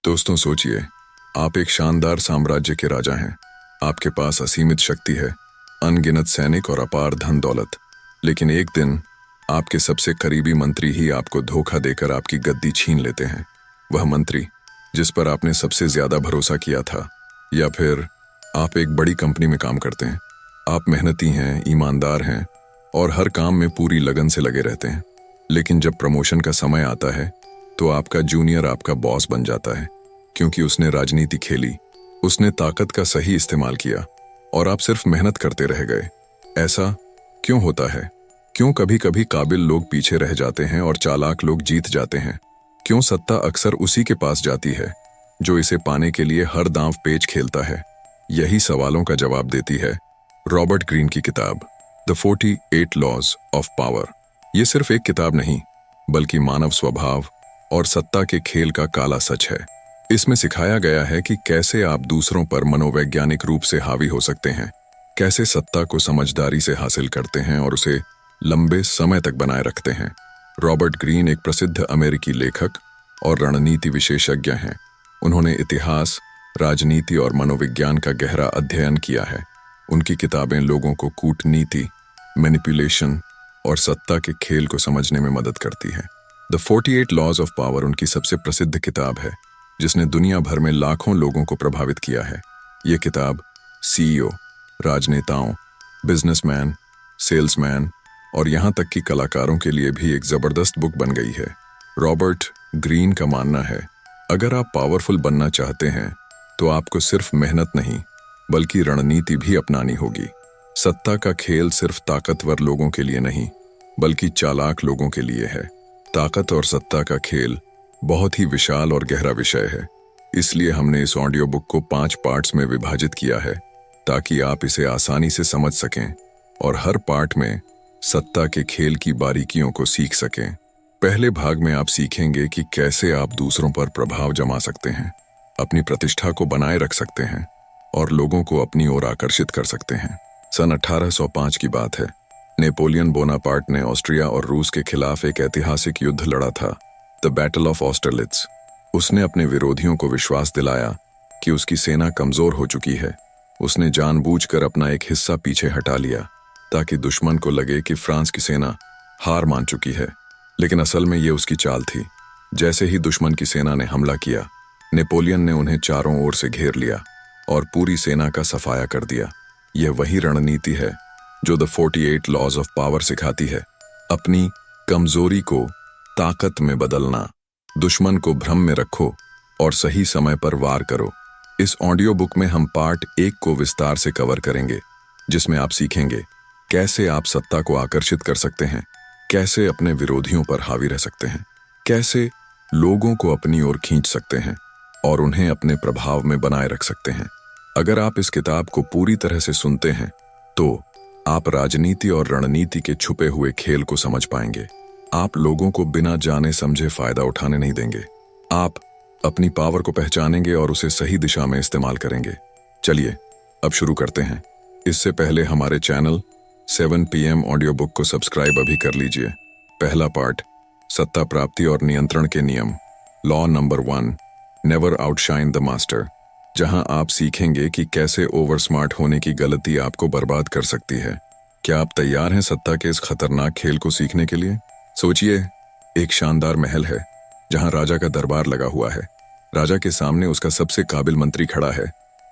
दोस्तों सोचिए, आप एक शानदार साम्राज्य के राजा हैं। आपके पास असीमित शक्ति है, अनगिनत सैनिक और अपार धन दौलत। लेकिन एक दिन आपके सबसे करीबी मंत्री ही आपको धोखा देकर आपकी गद्दी छीन लेते हैं। वह मंत्री जिस पर आपने सबसे ज्यादा भरोसा किया था। या फिर आप एक बड़ी कंपनी में काम करते हैं। आप मेहनती हैं, ईमानदार हैं और हर काम में पूरी लगन से लगे रहते हैं। लेकिन जब प्रमोशन का समय आता है तो आपका जूनियर आपका बॉस बन जाता है, क्योंकि उसने राजनीति खेली, उसने ताकत का सही इस्तेमाल किया और आप सिर्फ मेहनत करते रह गए। ऐसा क्यों होता है? क्यों कभी कभी काबिल लोग पीछे रह जाते हैं और चालाक लोग जीत जाते हैं? क्यों सत्ता अक्सर उसी के पास जाती है जो इसे पाने के लिए हर दांव पेच खेलता है? यही सवालों का जवाब देती है रॉबर्ट ग्रीन की किताब द 48 लॉज ऑफ पावर। ये सिर्फ एक किताब नहीं, बल्कि मानव स्वभाव और सत्ता के खेल का काला सच है। इसमें सिखाया गया है कि कैसे आप दूसरों पर मनोवैज्ञानिक रूप से हावी हो सकते हैं, कैसे सत्ता को समझदारी से हासिल करते हैं और उसे लंबे समय तक बनाए रखते हैं। रॉबर्ट ग्रीन एक प्रसिद्ध अमेरिकी लेखक और रणनीति विशेषज्ञ हैं। उन्होंने इतिहास, राजनीति और मनोविज्ञान का गहरा अध्ययन किया है। उनकी किताबें लोगों को कूटनीति, मैनिपुलेशन और सत्ता के खेल को समझने में मदद करती हैं। द 48 लॉज ऑफ पावर उनकी सबसे प्रसिद्ध किताब है, जिसने दुनिया भर में लाखों लोगों को प्रभावित किया है। ये किताब सीईओ, राजनेताओं, बिजनेसमैन, सेल्समैन और यहाँ तक कि कलाकारों के लिए भी एक जबरदस्त बुक बन गई है। रॉबर्ट ग्रीन का मानना है, अगर आप पावरफुल बनना चाहते हैं तो आपको सिर्फ मेहनत नहीं, बल्कि रणनीति भी अपनानी होगी। सत्ता का खेल सिर्फ ताकतवर लोगों के लिए नहीं, बल्कि चालाक लोगों के लिए है। ताकत और सत्ता का खेल बहुत ही विशाल और गहरा विषय है। इसलिए हमने इस ऑडियो बुक को 5 पार्ट्स में विभाजित किया है, ताकि आप इसे आसानी से समझ सकें और हर पार्ट में सत्ता के खेल की बारीकियों को सीख सकें। पहले भाग में आप सीखेंगे कि कैसे आप दूसरों पर प्रभाव जमा सकते हैं, अपनी प्रतिष्ठा को बनाए रख सकते हैं और लोगों को अपनी ओर आकर्षित कर सकते हैं। सन 1805 की बात है। नेपोलियन बोनापार्ट ने ऑस्ट्रिया और रूस के खिलाफ एक ऐतिहासिक युद्ध लड़ा था, द बैटल ऑफ ऑस्टरलिट्ज। उसने अपने विरोधियों को विश्वास दिलाया कि उसकी सेना कमजोर हो चुकी है। उसने जानबूझकर अपना एक हिस्सा पीछे हटा लिया ताकि दुश्मन को लगे कि फ्रांस की सेना हार मान चुकी है। लेकिन असल में ये उसकी चाल थी। जैसे ही दुश्मन की सेना ने हमला किया, नेपोलियन ने उन्हें चारों ओर से घेर लिया और पूरी सेना का सफाया कर दिया। यह वही रणनीति है जो द 48 लॉज ऑफ पावर सिखाती है, अपनी कमजोरी को ताकत में बदलना। दुश्मन को भ्रम में रखो और सही समय पर वार करो। इस ऑडियो बुक में हम पार्ट 1 को विस्तार से कवर करेंगे, जिसमें आप सीखेंगे कैसे आप सत्ता को आकर्षित कर सकते हैं, कैसे अपने विरोधियों पर हावी रह सकते हैं, कैसे लोगों को अपनी ओर खींच सकते हैं और उन्हें अपने प्रभाव में बनाए रख सकते हैं। अगर आप इस किताब को पूरी तरह से सुनते हैं तो आप राजनीति और रणनीति के छुपे हुए खेल को समझ पाएंगे। आप लोगों को बिना जाने समझे फायदा उठाने नहीं देंगे। आप अपनी पावर को पहचानेंगे और उसे सही दिशा में इस्तेमाल करेंगे। चलिए अब शुरू करते हैं। इससे पहले हमारे चैनल 7 PM ऑडियो बुक को सब्सक्राइब अभी कर लीजिए। पहला पार्ट, सत्ता प्राप्ति और नियंत्रण के नियम, law number 1, never outshine the master, जहां आप सीखेंगे कि कैसे ओवर स्मार्ट होने की गलती आपको बर्बाद कर सकती है। क्या आप तैयार हैं सत्ता के इस खतरनाक खेल को सीखने के लिए? सोचिए, एक शानदार महल है जहां राजा का दरबार लगा हुआ है। राजा के सामने उसका सबसे काबिल मंत्री खड़ा है,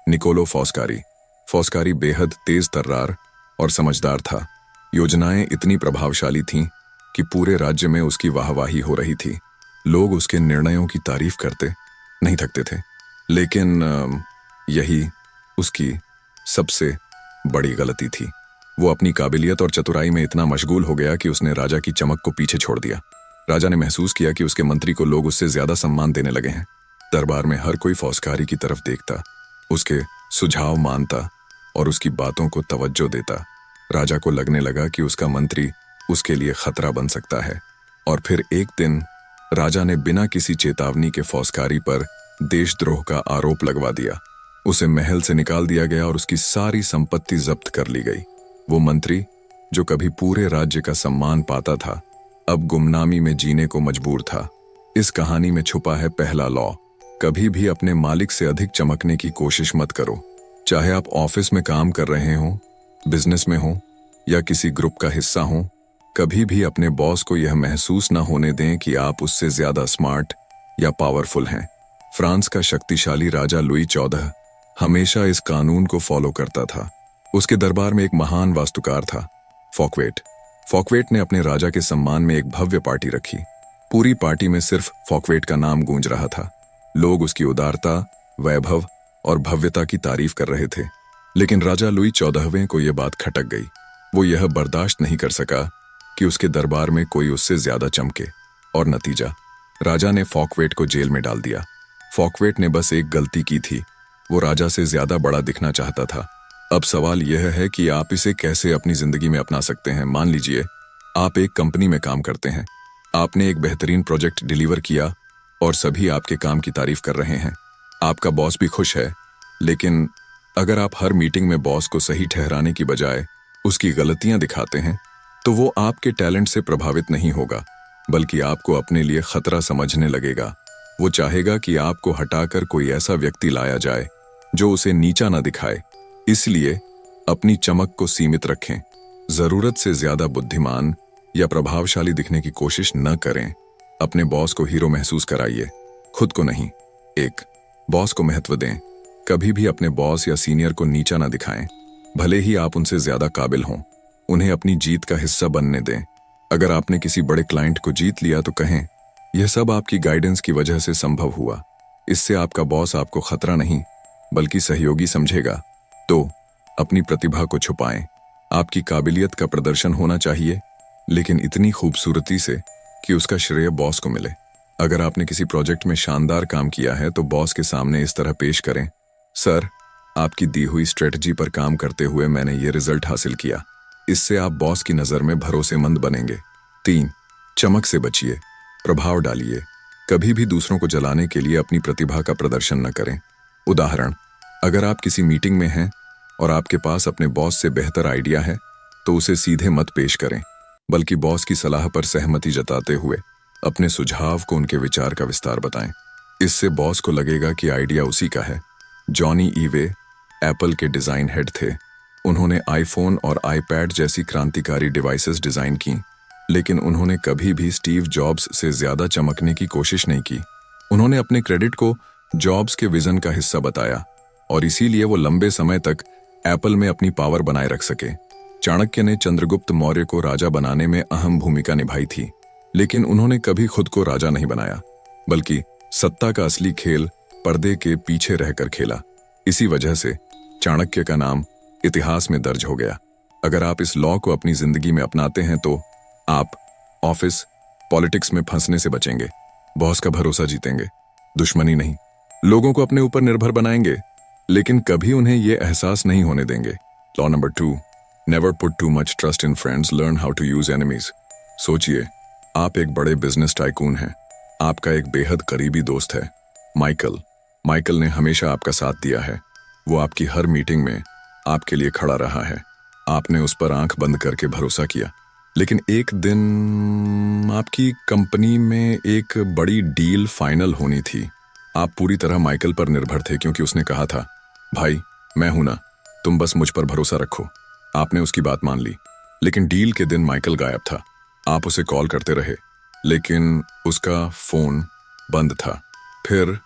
निकोलो फॉस्कारी। फॉस्कारी बेहद तेज तर्रार और समझदार था। योजनाएं इतनी प्रभावशाली थीं कि पूरे राज्य में उसकी वाहवाही हो रही थी। लोग उसके निर्णयों की तारीफ करते नहीं थकते थे। लेकिन यही उसकी सबसे बड़ी गलती थी। वो अपनी काबिलियत और चतुराई में इतना मशगूल हो गया कि उसने राजा की चमक को पीछे छोड़ दिया। राजा ने महसूस किया कि उसके मंत्री को लोग उससे ज्यादा सम्मान देने लगे हैं। दरबार में हर कोई फौजकारी की तरफ देखता, उसके सुझाव मानता और उसकी बातों को तवज्जो देता। राजा को लगने लगा कि उसका मंत्री उसके लिए खतरा बन सकता है। और फिर एक दिन राजा ने बिना किसी चेतावनी के फौजकारी पर देशद्रोह का आरोप लगवा दिया। उसे महल से निकाल दिया गया और उसकी सारी संपत्ति जब्त कर ली गई। वो मंत्री जो कभी पूरे राज्य का सम्मान पाता था, अब गुमनामी में जीने को मजबूर था। इस कहानी में छुपा है पहला लॉ, कभी भी अपने मालिक से अधिक चमकने की कोशिश मत करो। चाहे आप ऑफिस में काम कर रहे हो, बिजनेस में हो या किसी ग्रुप का हिस्सा हो, कभी भी अपने बॉस को यह महसूस न होने दें कि आप उससे ज्यादा स्मार्ट या पावरफुल हैं। फ्रांस का शक्तिशाली राजा लुई 14 हमेशा इस कानून को फॉलो करता था। उसके दरबार में एक महान वास्तुकार था, फॉकवेट। फॉकवेट ने अपने राजा के सम्मान में एक भव्य पार्टी रखी। पूरी पार्टी में सिर्फ फॉकवेट का नाम गूंज रहा था। लोग उसकी उदारता, वैभव और भव्यता की तारीफ कर रहे थे। लेकिन राजा लुई 14वें को यह बात खटक गई। वो यह बर्दाश्त नहीं कर सका कि उसके दरबार में कोई उससे ज्यादा चमके, और नतीजा, राजा ने फॉकवेट को जेल में डाल दिया। फॉकवेट ने बस एक गलती की थी, वो राजा से ज्यादा बड़ा दिखना चाहता था। अब सवाल यह है कि आप इसे कैसे अपनी जिंदगी में अपना सकते हैं। मान लीजिए आप एक कंपनी में काम करते हैं, आपने एक बेहतरीन प्रोजेक्ट डिलीवर किया और सभी आपके काम की तारीफ कर रहे हैं। आपका बॉस भी खुश है, लेकिन अगर आप हर मीटिंग में बॉस को सही ठहराने की बजाय उसकी गलतियां दिखाते हैं, तो वो आपके टैलेंट से प्रभावित नहीं होगा, बल्कि आपको अपने लिए खतरा समझने लगेगा। वो चाहेगा कि आपको हटाकर कोई ऐसा व्यक्ति लाया जाए जो उसे नीचा न दिखाए। इसलिए अपनी चमक को सीमित रखें। जरूरत से ज्यादा बुद्धिमान या प्रभावशाली दिखने की कोशिश न करें। अपने बॉस को हीरो महसूस कराइए, खुद को नहीं। 1. बॉस को महत्व दें। कभी भी अपने बॉस या सीनियर को नीचा न दिखाएं, भले ही आप उनसे ज्यादा काबिल हों। उन्हें अपनी जीत का हिस्सा बनने दें। अगर आपने किसी बड़े क्लाइंट को जीत लिया तो कहें, यह सब आपकी गाइडेंस की वजह से संभव हुआ। इससे आपका बॉस आपको खतरा नहीं, बल्कि सहयोगी समझेगा। 2. अपनी प्रतिभा को छुपाएं। आपकी काबिलियत का प्रदर्शन होना चाहिए, लेकिन इतनी खूबसूरती से कि उसका श्रेय बॉस को मिले। अगर आपने किसी प्रोजेक्ट में शानदार काम किया है तो बॉस के सामने इस तरह पेश करें, सर, आपकी दी हुई स्ट्रेटजी पर काम करते हुए मैंने ये रिजल्ट हासिल किया। इससे आप बॉस की नजर में भरोसेमंद बनेंगे। 3. चमक से बचिए, प्रभाव डालिए। कभी भी दूसरों को जलाने के लिए अपनी प्रतिभा का प्रदर्शन न करें। उदाहरण, अगर आप किसी मीटिंग में हैं और आपके पास अपने बॉस से बेहतर आइडिया है, तो उसे सीधे मत पेश करें, बल्कि बॉस की सलाह पर सहमति जताते हुए अपने सुझाव को उनके विचार का विस्तार बताएं। इससे बॉस को लगेगा कि आइडिया उसी का है। जॉनी ईवे एप्पल के डिजाइन हेड थे। उन्होंने आईफोन और आईपैड जैसी क्रांतिकारी डिवाइसेस डिजाइन की, लेकिन उन्होंने कभी भी स्टीव जॉब्स से ज्यादा चमकने की कोशिश नहीं की। उन्होंने अपने क्रेडिट को जॉब्स के विजन का हिस्सा बताया, और इसीलिए वो लंबे समय तक एप्पल में अपनी पावर बनाए रख सके। चाणक्य ने चंद्रगुप्त मौर्य को राजा बनाने में अहम भूमिका निभाई थी, लेकिन उन्होंने कभी खुद को राजा नहीं बनाया, बल्कि सत्ता का असली खेल पर्दे के पीछे रहकर खेला। इसी वजह से चाणक्य का नाम इतिहास में दर्ज हो गया। अगर आप इस लॉ को अपनी जिंदगी में अपनाते हैं तो आप ऑफिस, पॉलिटिक्स में फंसने से बचेंगे, बॉस का भरोसा जीतेंगे, दुश्मनी नहीं, लोगों को अपने ऊपर निर्भर बनाएंगे, लेकिन कभी उन्हें यह एहसास नहीं होने देंगे। Law number 2, never put too much trust in friends, learn how to use enemies. सोचिए, आप एक बड़े बिजनेस टाइकून हैं। आपका एक बेहद करीबी दोस्त है, माइकल। माइकल ने हमेशा आपका साथ दिया है। वो आपकी हर मीटिंग में आपके लिए खड़ा रहा है। आपने उस पर आंख बंद करके भरोसा किया। लेकिन एक दिन आपकी कंपनी में एक बड़ी डील फाइनल होनी थी। आप पूरी तरह माइकल पर निर्भर थे, क्योंकि उसने कहा था, भाई मैं हूं ना, तुम बस मुझ पर भरोसा रखो। आपने उसकी बात मान ली। लेकिन डील के दिन माइकल गायब था। आप उसे कॉल करते रहे, लेकिन उसका फोन बंद था। फिर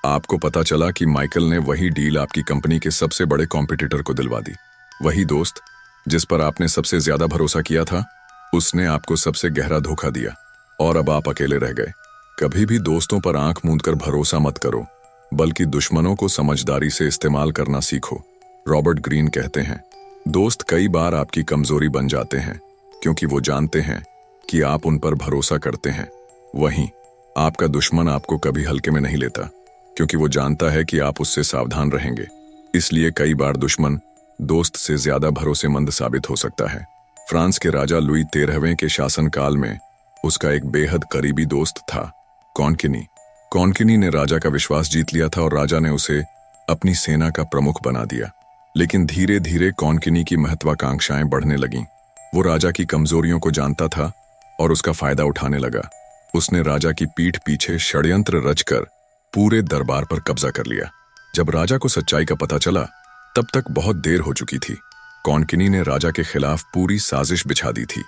आपको पता चला कि माइकल ने वही डील आपकी कंपनी के सबसे बड़े कॉम्पिटिटर को दिलवा दी। वही दोस्त जिस पर आपने सबसे ज्यादा भरोसा किया था, उसने आपको सबसे गहरा धोखा दिया, और अब आप अकेले रह गए। कभी भी दोस्तों पर आंख मूंदकर भरोसा मत करो, बल्कि दुश्मनों को समझदारी से इस्तेमाल करना सीखो। रॉबर्ट ग्रीन कहते हैं, दोस्त कई बार आपकी कमजोरी बन जाते हैं, क्योंकि वो जानते हैं कि आप उन पर भरोसा करते हैं। वहीं आपका दुश्मन आपको कभी हल्के में नहीं लेता, क्योंकि वो जानता है कि आप उससे सावधान रहेंगे। इसलिए कई बार दुश्मन दोस्त से ज्यादा भरोसेमंद साबित हो सकता है। फ्रांस के राजा लुई 13वें के शासनकाल में उसका एक बेहद करीबी दोस्त था, कॉनकिनी। कॉनकिनी ने राजा का विश्वास जीत लिया था और राजा ने उसे अपनी सेना का प्रमुख बना दिया। लेकिन धीरे धीरे कॉनकिनी की महत्वाकांक्षाएं बढ़ने लगीं। वो राजा की कमजोरियों को जानता था, और उसका फायदा उठाने लगा। उसने राजा की पीठ पीछे षड्यंत्र रचकर पूरे दरबार पर कब्जा कर लिया। जब राजा को सच्चाई का पता चला तब तक बहुत देर हो चुकी थी। कौनकिनी ने राजा के खिलाफ पूरी साजिश बिछा दी थी।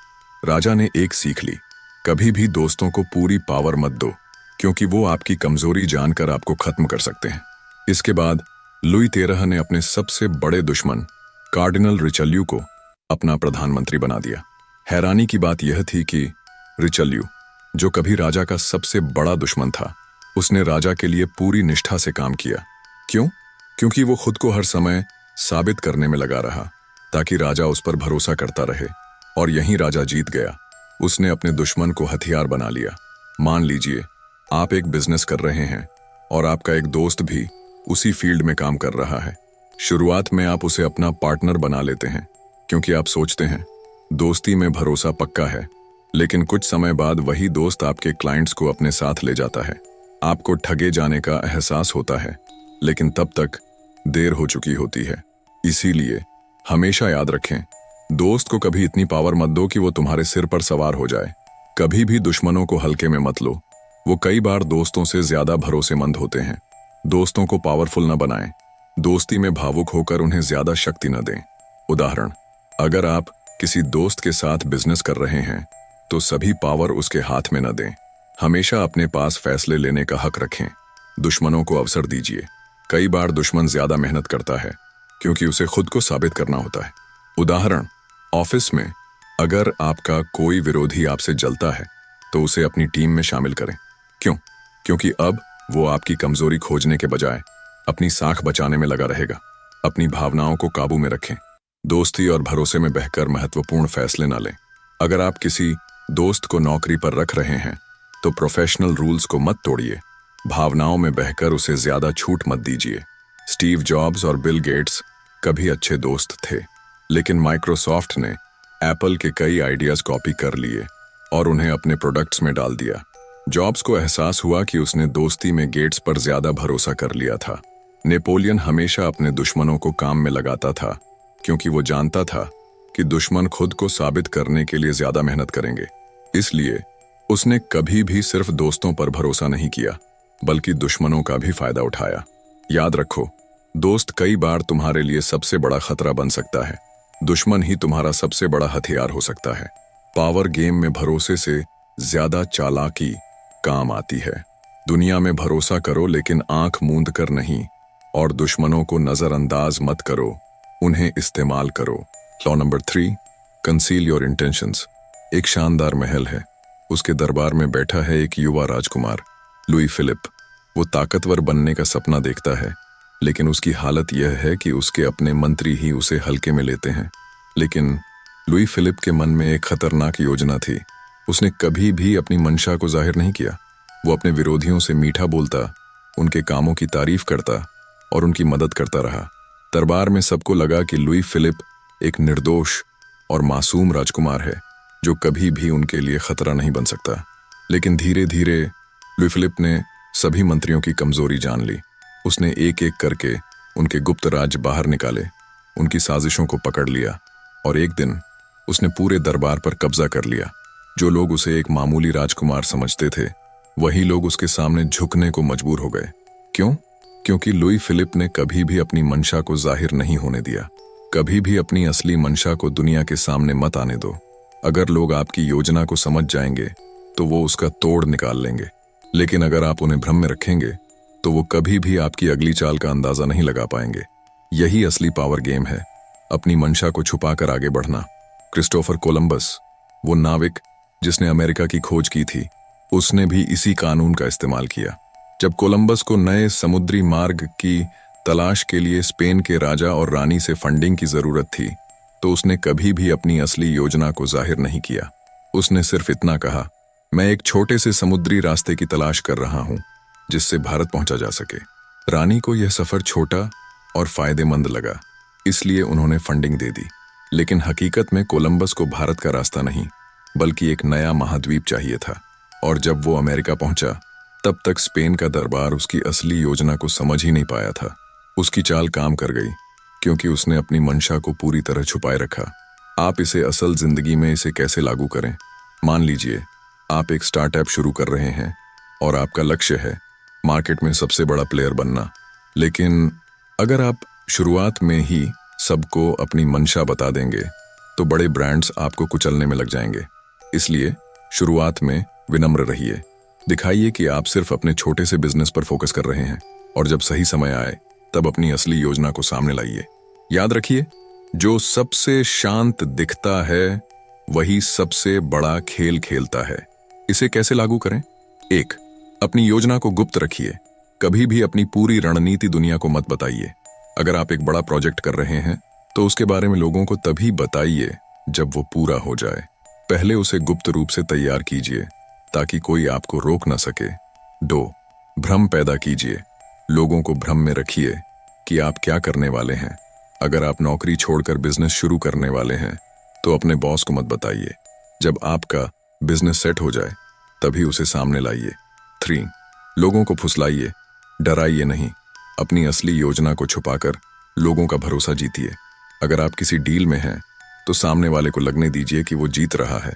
राजा ने एक सीख ली, कभी भी दोस्तों को पूरी पावर मत दो, क्योंकि वो आपकी कमजोरी जानकर आपको खत्म कर सकते हैं। इसके बाद लुई 13 ने अपने सबसे बड़े दुश्मन कार्डिनल रिचल्यू को अपना प्रधानमंत्री बना दिया। हैरानी की बात यह थी कि रिचल्यू, जो कभी राजा का सबसे बड़ा दुश्मन था, उसने राजा के लिए पूरी निष्ठा से काम किया। क्यों? क्योंकि वो खुद को हर समय साबित करने में लगा रहा ताकि राजा उस पर भरोसा करता रहे। और यहीं राजा जीत गया। उसने अपने दुश्मन को हथियार बना लिया। मान लीजिए आप एक बिजनेस कर रहे हैं और आपका एक दोस्त भी उसी फील्ड में काम कर रहा है। शुरुआत में आप उसे अपना पार्टनर बना लेते हैं क्योंकि आप सोचते हैं दोस्ती में भरोसा पक्का है, लेकिन कुछ समय बाद वही दोस्त आपके क्लाइंट्स को अपने साथ ले जाता है। आपको ठगे जाने का एहसास होता है, लेकिन तब तक देर हो चुकी होती है। इसीलिए हमेशा याद रखें, दोस्त को कभी इतनी पावर मत दो कि वो तुम्हारे सिर पर सवार हो जाए। कभी भी दुश्मनों को हल्के में मत लो, वो कई बार दोस्तों से ज्यादा भरोसेमंद होते हैं। दोस्तों को पावरफुल न बनाएं, दोस्ती में भावुक होकर उन्हें ज्यादा शक्ति न दें। उदाहरण, अगर आप किसी दोस्त के साथ बिजनेस कर रहे हैं तो सभी पावर उसके हाथ में न दें। हमेशा अपने पास फैसले लेने का हक रखें। दुश्मनों को अवसर दीजिए। कई बार दुश्मन ज्यादा मेहनत करता है क्योंकि उसे खुद को साबित करना होता है। उदाहरण, ऑफिस में अगर आपका कोई विरोधी आपसे जलता है तो उसे अपनी टीम में शामिल करें। क्यों? क्योंकि अब वो आपकी कमजोरी खोजने के बजाय अपनी साख बचाने में लगा रहेगा। अपनी भावनाओं को काबू में रखें। दोस्ती और भरोसे में बहकर महत्वपूर्ण फैसले न लें। अगर आप किसी दोस्त को नौकरी पर रख रहे हैं तो प्रोफेशनल रूल्स को मत तोड़िए। भावनाओं में बहकर उसे ज्यादा छूट मत दीजिए। स्टीव जॉब्स और बिल गेट्स कभी अच्छे दोस्त थे, लेकिन माइक्रोसॉफ्ट ने एप्पल के कई आइडियाज कॉपी कर लिए और उन्हें अपने प्रोडक्ट्स में डाल दिया। जॉब्स को एहसास हुआ कि उसने दोस्ती में गेट्स पर ज्यादा भरोसा कर लिया था। नेपोलियन हमेशा अपने दुश्मनों को काम में लगाता था क्योंकि वो जानता था कि दुश्मन खुद को साबित करने के लिए ज्यादा मेहनत करेंगे। इसलिए उसने कभी भी सिर्फ दोस्तों पर भरोसा नहीं किया, बल्कि दुश्मनों का भी फायदा उठाया। याद रखो, दोस्त कई बार तुम्हारे लिए सबसे बड़ा खतरा बन सकता है, दुश्मन ही तुम्हारा सबसे बड़ा हथियार हो सकता है। पावर गेम में भरोसे से ज्यादा चालाकी काम आती है। दुनिया में भरोसा करो, लेकिन आंख मूंद कर नहीं, और दुश्मनों को नजरअंदाज मत करो, उन्हें इस्तेमाल करो। Law number 3, conceal your intentions. एक शानदार महल है, उसके दरबार में बैठा है एक युवा राजकुमार, लुई फिलिप। वो ताकतवर बनने का सपना देखता है, लेकिन उसकी हालत यह है कि उसके अपने मंत्री ही उसे हल्के में लेते हैं। लेकिन लुई फिलिप के मन में एक खतरनाक योजना थी। उसने कभी भी अपनी मंशा को जाहिर नहीं किया। वो अपने विरोधियों से मीठा बोलता, उनके कामों की तारीफ करता और उनकी मदद करता रहा। दरबार में सबको लगा कि लुई फिलिप एक निर्दोष और मासूम राजकुमार है जो कभी भी उनके लिए खतरा नहीं बन सकता। लेकिन धीरे धीरे लुई फिलिप ने सभी मंत्रियों की कमजोरी जान ली। उसने एक एक करके उनके गुप्त राज्य बाहर निकाले, उनकी साजिशों को पकड़ लिया और एक दिन उसने पूरे दरबार पर कब्जा कर लिया। जो लोग उसे एक मामूली राजकुमार समझते थे, वही लोग उसके सामने झुकने को मजबूर हो गए। क्यों? क्योंकि लुई फिलिप ने कभी भी अपनी मंशा को जाहिर नहीं होने दिया। कभी भी अपनी असली मंशा को दुनिया के सामने मत आने दो। अगर लोग आपकी योजना को समझ जाएंगे तो वो उसका तोड़ निकाल लेंगे, लेकिन अगर आप उन्हें भ्रम में रखेंगे तो वो कभी भी आपकी अगली चाल का अंदाजा नहीं लगा पाएंगे। यही असली पावर गेम है, अपनी मंशा को छुपाकर आगे बढ़ना। क्रिस्टोफर कोलंबस, वो नाविक जिसने अमेरिका की खोज की थी, उसने भी इसी कानून का इस्तेमाल किया। जब कोलंबस को नए समुद्री मार्ग की तलाश के लिए स्पेन के राजा और रानी से फंडिंग की जरूरत थी, तो उसने कभी भी अपनी असली योजना को जाहिर नहीं किया। उसने सिर्फ इतना कहा, मैं एक छोटे से समुद्री रास्ते की तलाश कर रहा हूं जिससे भारत पहुंचा जा सके। रानी को यह सफर छोटा और फायदेमंद लगा, इसलिए उन्होंने फंडिंग दे दी। लेकिन हकीकत में कोलंबस को भारत का रास्ता नहीं, बल्कि एक नया महाद्वीप चाहिए था। और जब वो अमेरिका पहुंचा, तब तक स्पेन का दरबार उसकी असली योजना को समझ ही नहीं पाया था। उसकी चाल काम कर गई क्योंकि उसने अपनी मंशा को पूरी तरह छुपाए रखा। आप इसे असल जिंदगी में इसे कैसे लागू करें? मान लीजिए आप एक स्टार्टअप शुरू कर रहे हैं और आपका लक्ष्य है मार्केट में सबसे बड़ा प्लेयर बनना। लेकिन अगर आप शुरुआत में ही सबको अपनी मंशा बता देंगे तो बड़े ब्रांड्स आपको कुचलने में लग जाएंगे। इसलिए शुरुआत में विनम्र रहिए, दिखाइए कि आप सिर्फ अपने छोटे से बिजनेस पर फोकस कर रहे हैं, और जब सही समय आए तब अपनी असली योजना को सामने लाइए। याद रखिए, जो सबसे शांत दिखता है वही सबसे बड़ा खेल खेलता है। इसे कैसे लागू करें? 1. अपनी योजना को गुप्त रखिए। कभी भी अपनी पूरी रणनीति दुनिया को मत बताइए। अगर आप एक बड़ा प्रोजेक्ट कर रहे हैं तो उसके बारे में लोगों को तभी बताइए जब वो पूरा हो जाए। पहले उसे गुप्त रूप से तैयार कीजिए ताकि कोई आपको रोक ना सके। 2. भ्रम पैदा कीजिए। लोगों को भ्रम में रखिए कि आप क्या करने वाले हैं। अगर आप नौकरी छोड़कर बिजनेस शुरू करने वाले हैं तो अपने बॉस को मत बताइए। जब आपका बिजनेस सेट हो जाए तभी उसे सामने लाइए। 3. लोगों को फुसलाइए, डराइए नहीं। अपनी असली योजना को छुपाकर लोगों का भरोसा जीतिए। अगर आप किसी डील में हैं तो सामने वाले को लगने दीजिए कि वो जीत रहा है,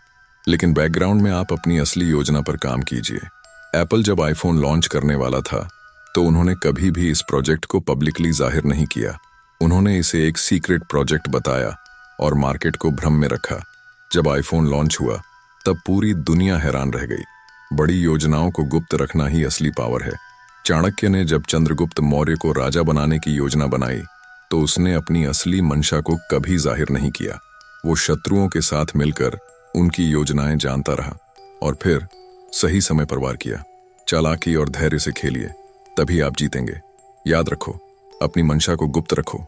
लेकिन बैकग्राउंड में आप अपनी असली योजना पर काम कीजिए। एप्पल जब आईफोन लॉन्च करने वाला था तो उन्होंने कभी भी इस प्रोजेक्ट को पब्लिकली जाहिर नहीं किया। उन्होंने इसे एक सीक्रेट प्रोजेक्ट बताया और मार्केट को भ्रम में रखा। जब आईफोन लॉन्च हुआ तब पूरी दुनिया हैरान रह गई। बड़ी योजनाओं को गुप्त रखना ही असली पावर है। चाणक्य ने जब चंद्रगुप्त मौर्य को राजा बनाने की योजना बनाई तो उसने अपनी असली मंशा को कभी जाहिर नहीं किया। वो शत्रुओं के साथ मिलकर उनकी योजनाएं जानता रहा और फिर सही समय पर वार किया। चालाकी और धैर्य से खेलिए, तभी आप जीतेंगे। याद रखो, अपनी मंशा को गुप्त रखो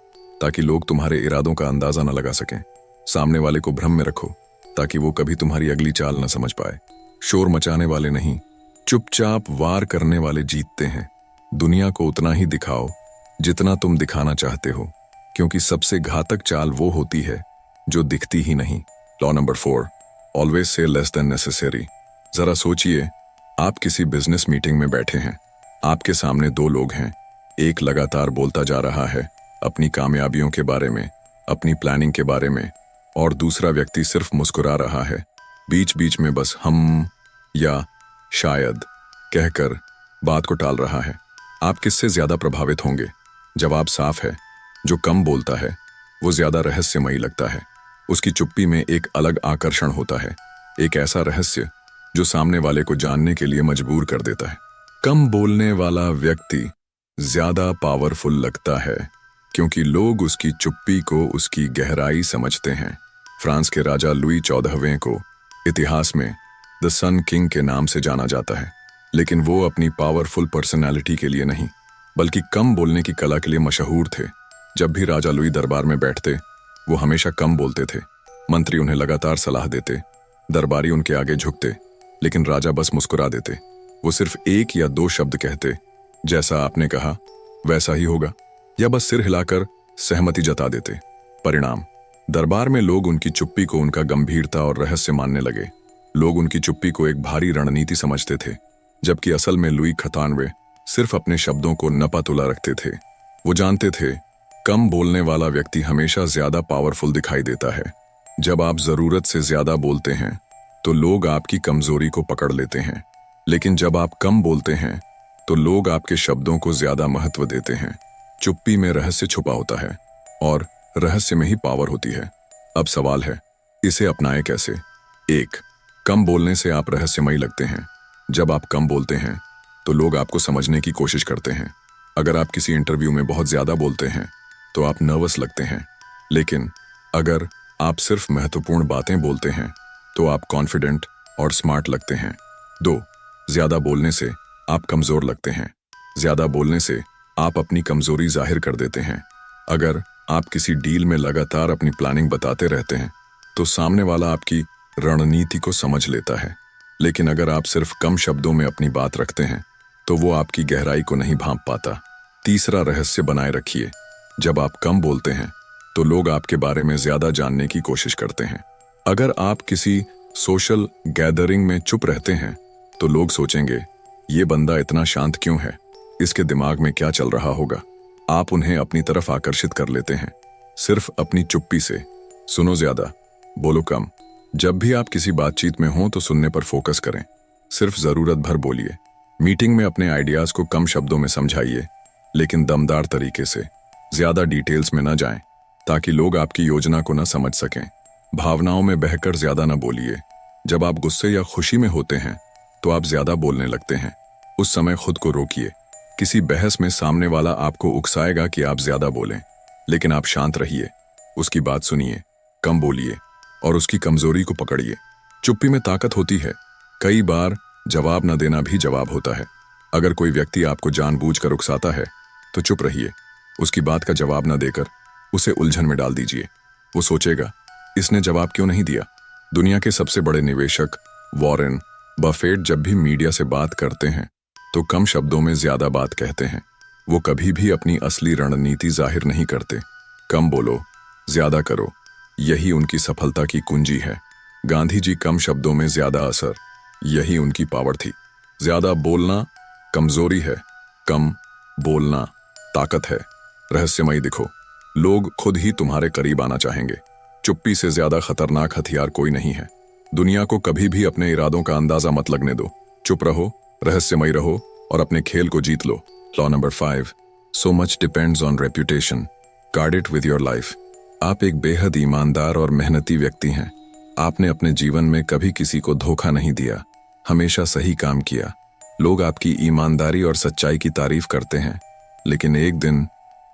ताकि लोग तुम्हारे इरादों का अंदाजा न लगा सकें। सामने वाले को भ्रम में रखो ताकि वो कभी तुम्हारी अगली चाल न समझ पाए। शोर मचाने वाले नहीं, चुपचाप वार करने वाले जीतते हैं। दुनिया को उतना ही दिखाओ जितना तुम दिखाना चाहते हो, क्योंकि सबसे घातक चाल वो होती है जो दिखती ही नहीं। Law number 4, always say less than necessary. जरा सोचिए, आप किसी बिजनेस मीटिंग में बैठे हैं। आपके सामने 2 लोग हैं। एक लगातार बोलता जा रहा है अपनी कामयाबियों के बारे में, अपनी प्लानिंग के बारे में, और दूसरा व्यक्ति सिर्फ मुस्कुरा रहा है, बीच बीच में बस हम या शायद कहकर बात को टाल रहा है। आप किससे ज्यादा प्रभावित होंगे? जवाब साफ है, जो कम बोलता है वो ज्यादा रहस्यमयी लगता है। उसकी चुप्पी में एक अलग आकर्षण होता है, एक ऐसा रहस्य जो सामने वाले को जानने के लिए मजबूर कर देता है। कम बोलने वाला व्यक्ति ज्यादा पावरफुल लगता है क्योंकि लोग उसकी चुप्पी को उसकी गहराई समझते हैं। फ्रांस के राजा लुई 14वें को इतिहास में द सन किंग के नाम से जाना जाता है, लेकिन वो अपनी पावरफुल पर्सनालिटी के लिए नहीं बल्कि कम बोलने की कला के लिए मशहूर थे। जब भी राजा लुई दरबार में बैठते वो हमेशा कम बोलते थे। मंत्री उन्हें लगातार सलाह देते, दरबारी उनके आगे झुकते, लेकिन राजा बस मुस्कुरा देते। वो सिर्फ 1 या 2 शब्द कहते, जैसा आपने कहा वैसा ही होगा, या बस सिर हिलाकर सहमति जता देते। परिणाम, दरबार में लोग उनकी चुप्पी को उनका गंभीरता और रहस्य मानने लगे। लोग उनकी चुप्पी को एक भारी रणनीति समझते थे, जबकि असल में लुई 98 सिर्फ अपने शब्दों को नपा-तुला रखते थे। वो जानते थे कम बोलने वाला व्यक्ति हमेशा ज्यादा पावरफुल दिखाई देता है। जब आप जरूरत से ज्यादा बोलते हैं तो लोग आपकी कमजोरी को पकड़ लेते हैं, लेकिन जब आप कम बोलते हैं तो लोग आपके शब्दों को ज्यादा महत्व देते हैं। चुप्पी में रहस्य छुपा होता है और रहस्य में ही पावर होती है। अब सवाल है, इसे अपनाएं कैसे? 1. कम बोलने से आप रहस्यमयी लगते हैं। जब आप कम बोलते हैं तो लोग आपको समझने की कोशिश करते हैं। अगर आप किसी इंटरव्यू में बहुत ज्यादा बोलते हैं तो आप नर्वस लगते हैं, लेकिन अगर आप सिर्फ महत्वपूर्ण बातें बोलते हैं तो आप कॉन्फिडेंट और स्मार्ट लगते हैं। 2. ज्यादा बोलने से आप कमजोर लगते हैं। ज्यादा बोलने से आप अपनी कमजोरी जाहिर कर देते हैं। अगर आप किसी डील में लगातार अपनी प्लानिंग बताते रहते हैं तो सामने वाला आपकी रणनीति को समझ लेता है, लेकिन अगर आप सिर्फ कम शब्दों में अपनी बात रखते हैं तो वो आपकी गहराई को नहीं भांप पाता। तीसरा रहस्य बनाए रखिए, जब आप कम बोलते हैं तो लोग आपके बारे में ज्यादा जानने की कोशिश करते हैं। अगर आप किसी सोशल गैदरिंग में चुप रहते हैं तो लोग सोचेंगे, ये बंदा इतना शांत क्यों है, इसके दिमाग में क्या चल रहा होगा। आप उन्हें अपनी तरफ आकर्षित कर लेते हैं सिर्फ अपनी चुप्पी से। सुनो ज्यादा, बोलो कम। जब भी आप किसी बातचीत में हों तो सुनने पर फोकस करें, सिर्फ जरूरत भर बोलिए। मीटिंग में अपने आइडियाज को कम शब्दों में समझाइए, लेकिन दमदार तरीके से। ज्यादा डिटेल्स में न जाएं, ताकि लोग आपकी योजना को न समझ सकें। भावनाओं में बहकर ज्यादा न बोलिए। जब आप गुस्से या खुशी में होते हैं तो आप ज्यादा बोलने लगते हैं। उस समय खुद को रोकिए। किसी बहस में सामने वाला आपको उकसाएगा कि आप ज्यादा बोलें, लेकिन आप शांत रहिए, उसकी बात सुनिए, कम बोलिए और उसकी कमजोरी को पकड़िए। चुप्पी में ताकत होती है। कई बार जवाब न देना भी जवाब होता है। अगर कोई व्यक्ति आपको जानबूझकर उकसाता है तो चुप रहिए। उसकी बात का जवाब न देकर उसे उलझन में डाल दीजिए। वो सोचेगा, इसने जवाब क्यों नहीं दिया। दुनिया के सबसे बड़े निवेशक वॉरेन बफेट जब भी मीडिया से बात करते हैं तो कम शब्दों में ज्यादा बात कहते हैं। वो कभी भी अपनी असली रणनीति जाहिर नहीं करते। कम बोलो, ज्यादा करो, यही उनकी सफलता की कुंजी है। गांधी जी कम शब्दों में ज्यादा असर, यही उनकी पावर थी। ज्यादा बोलना कमजोरी है, कम बोलना ताकत है। रहस्यमयी दिखो, लोग खुद ही तुम्हारे करीब आना चाहेंगे। चुप्पी से ज्यादा खतरनाक हथियार कोई नहीं है। दुनिया को कभी भी अपने इरादों का अंदाजा मत लगने दो। चुप रहो, रहस्यमयी रहो और अपने खेल को जीत लो। Law number 5, so much depends on reputation, guard it with your life. आप एक बेहद ईमानदार और मेहनती व्यक्ति हैं। आपने अपने जीवन में कभी किसी को धोखा नहीं दिया, हमेशा सही काम किया। लोग आपकी ईमानदारी और सच्चाई की तारीफ करते हैं, लेकिन एक दिन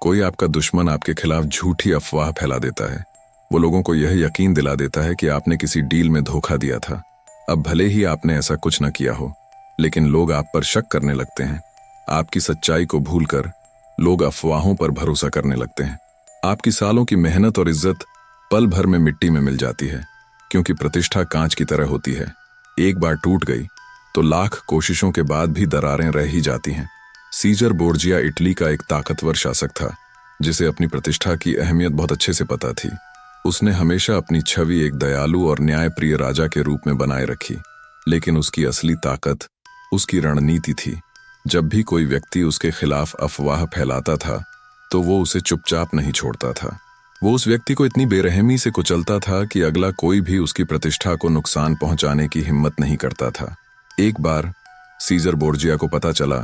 कोई आपका दुश्मन आपके खिलाफ झूठी अफवाह फैला देता है। वो लोगों को यह यकीन दिला देता है कि आपने किसी डील में धोखा दिया था। अब भले ही आपने ऐसा कुछ न किया हो, लेकिन लोग आप पर शक करने लगते हैं। आपकी सच्चाई को भूलकर लोग अफवाहों पर भरोसा करने लगते हैं। आपकी सालों की मेहनत और इज्जत पल भर में मिट्टी में मिल जाती है, क्योंकि प्रतिष्ठा कांच की तरह होती है। एक बार टूट गई तो लाख कोशिशों के बाद भी दरारें रह ही जाती हैं। सीजर बोर्जिया इटली का एक ताकतवर शासक था, जिसे अपनी प्रतिष्ठा की अहमियत बहुत अच्छे से पता थी। उसने हमेशा अपनी छवि एक दयालु और न्यायप्रिय राजा के रूप में बनाए रखी, लेकिन उसकी असली ताकत उसकी रणनीति थी। जब भी कोई व्यक्ति उसके खिलाफ अफवाह फैलाता था तो वो उसे चुपचाप नहीं छोड़ता था। वो उस व्यक्ति को इतनी बेरहमी से कुचलता था कि अगला कोई भी उसकी प्रतिष्ठा को नुकसान पहुंचाने की हिम्मत नहीं करता था। एक बार सीजर बोर्जिया को पता चला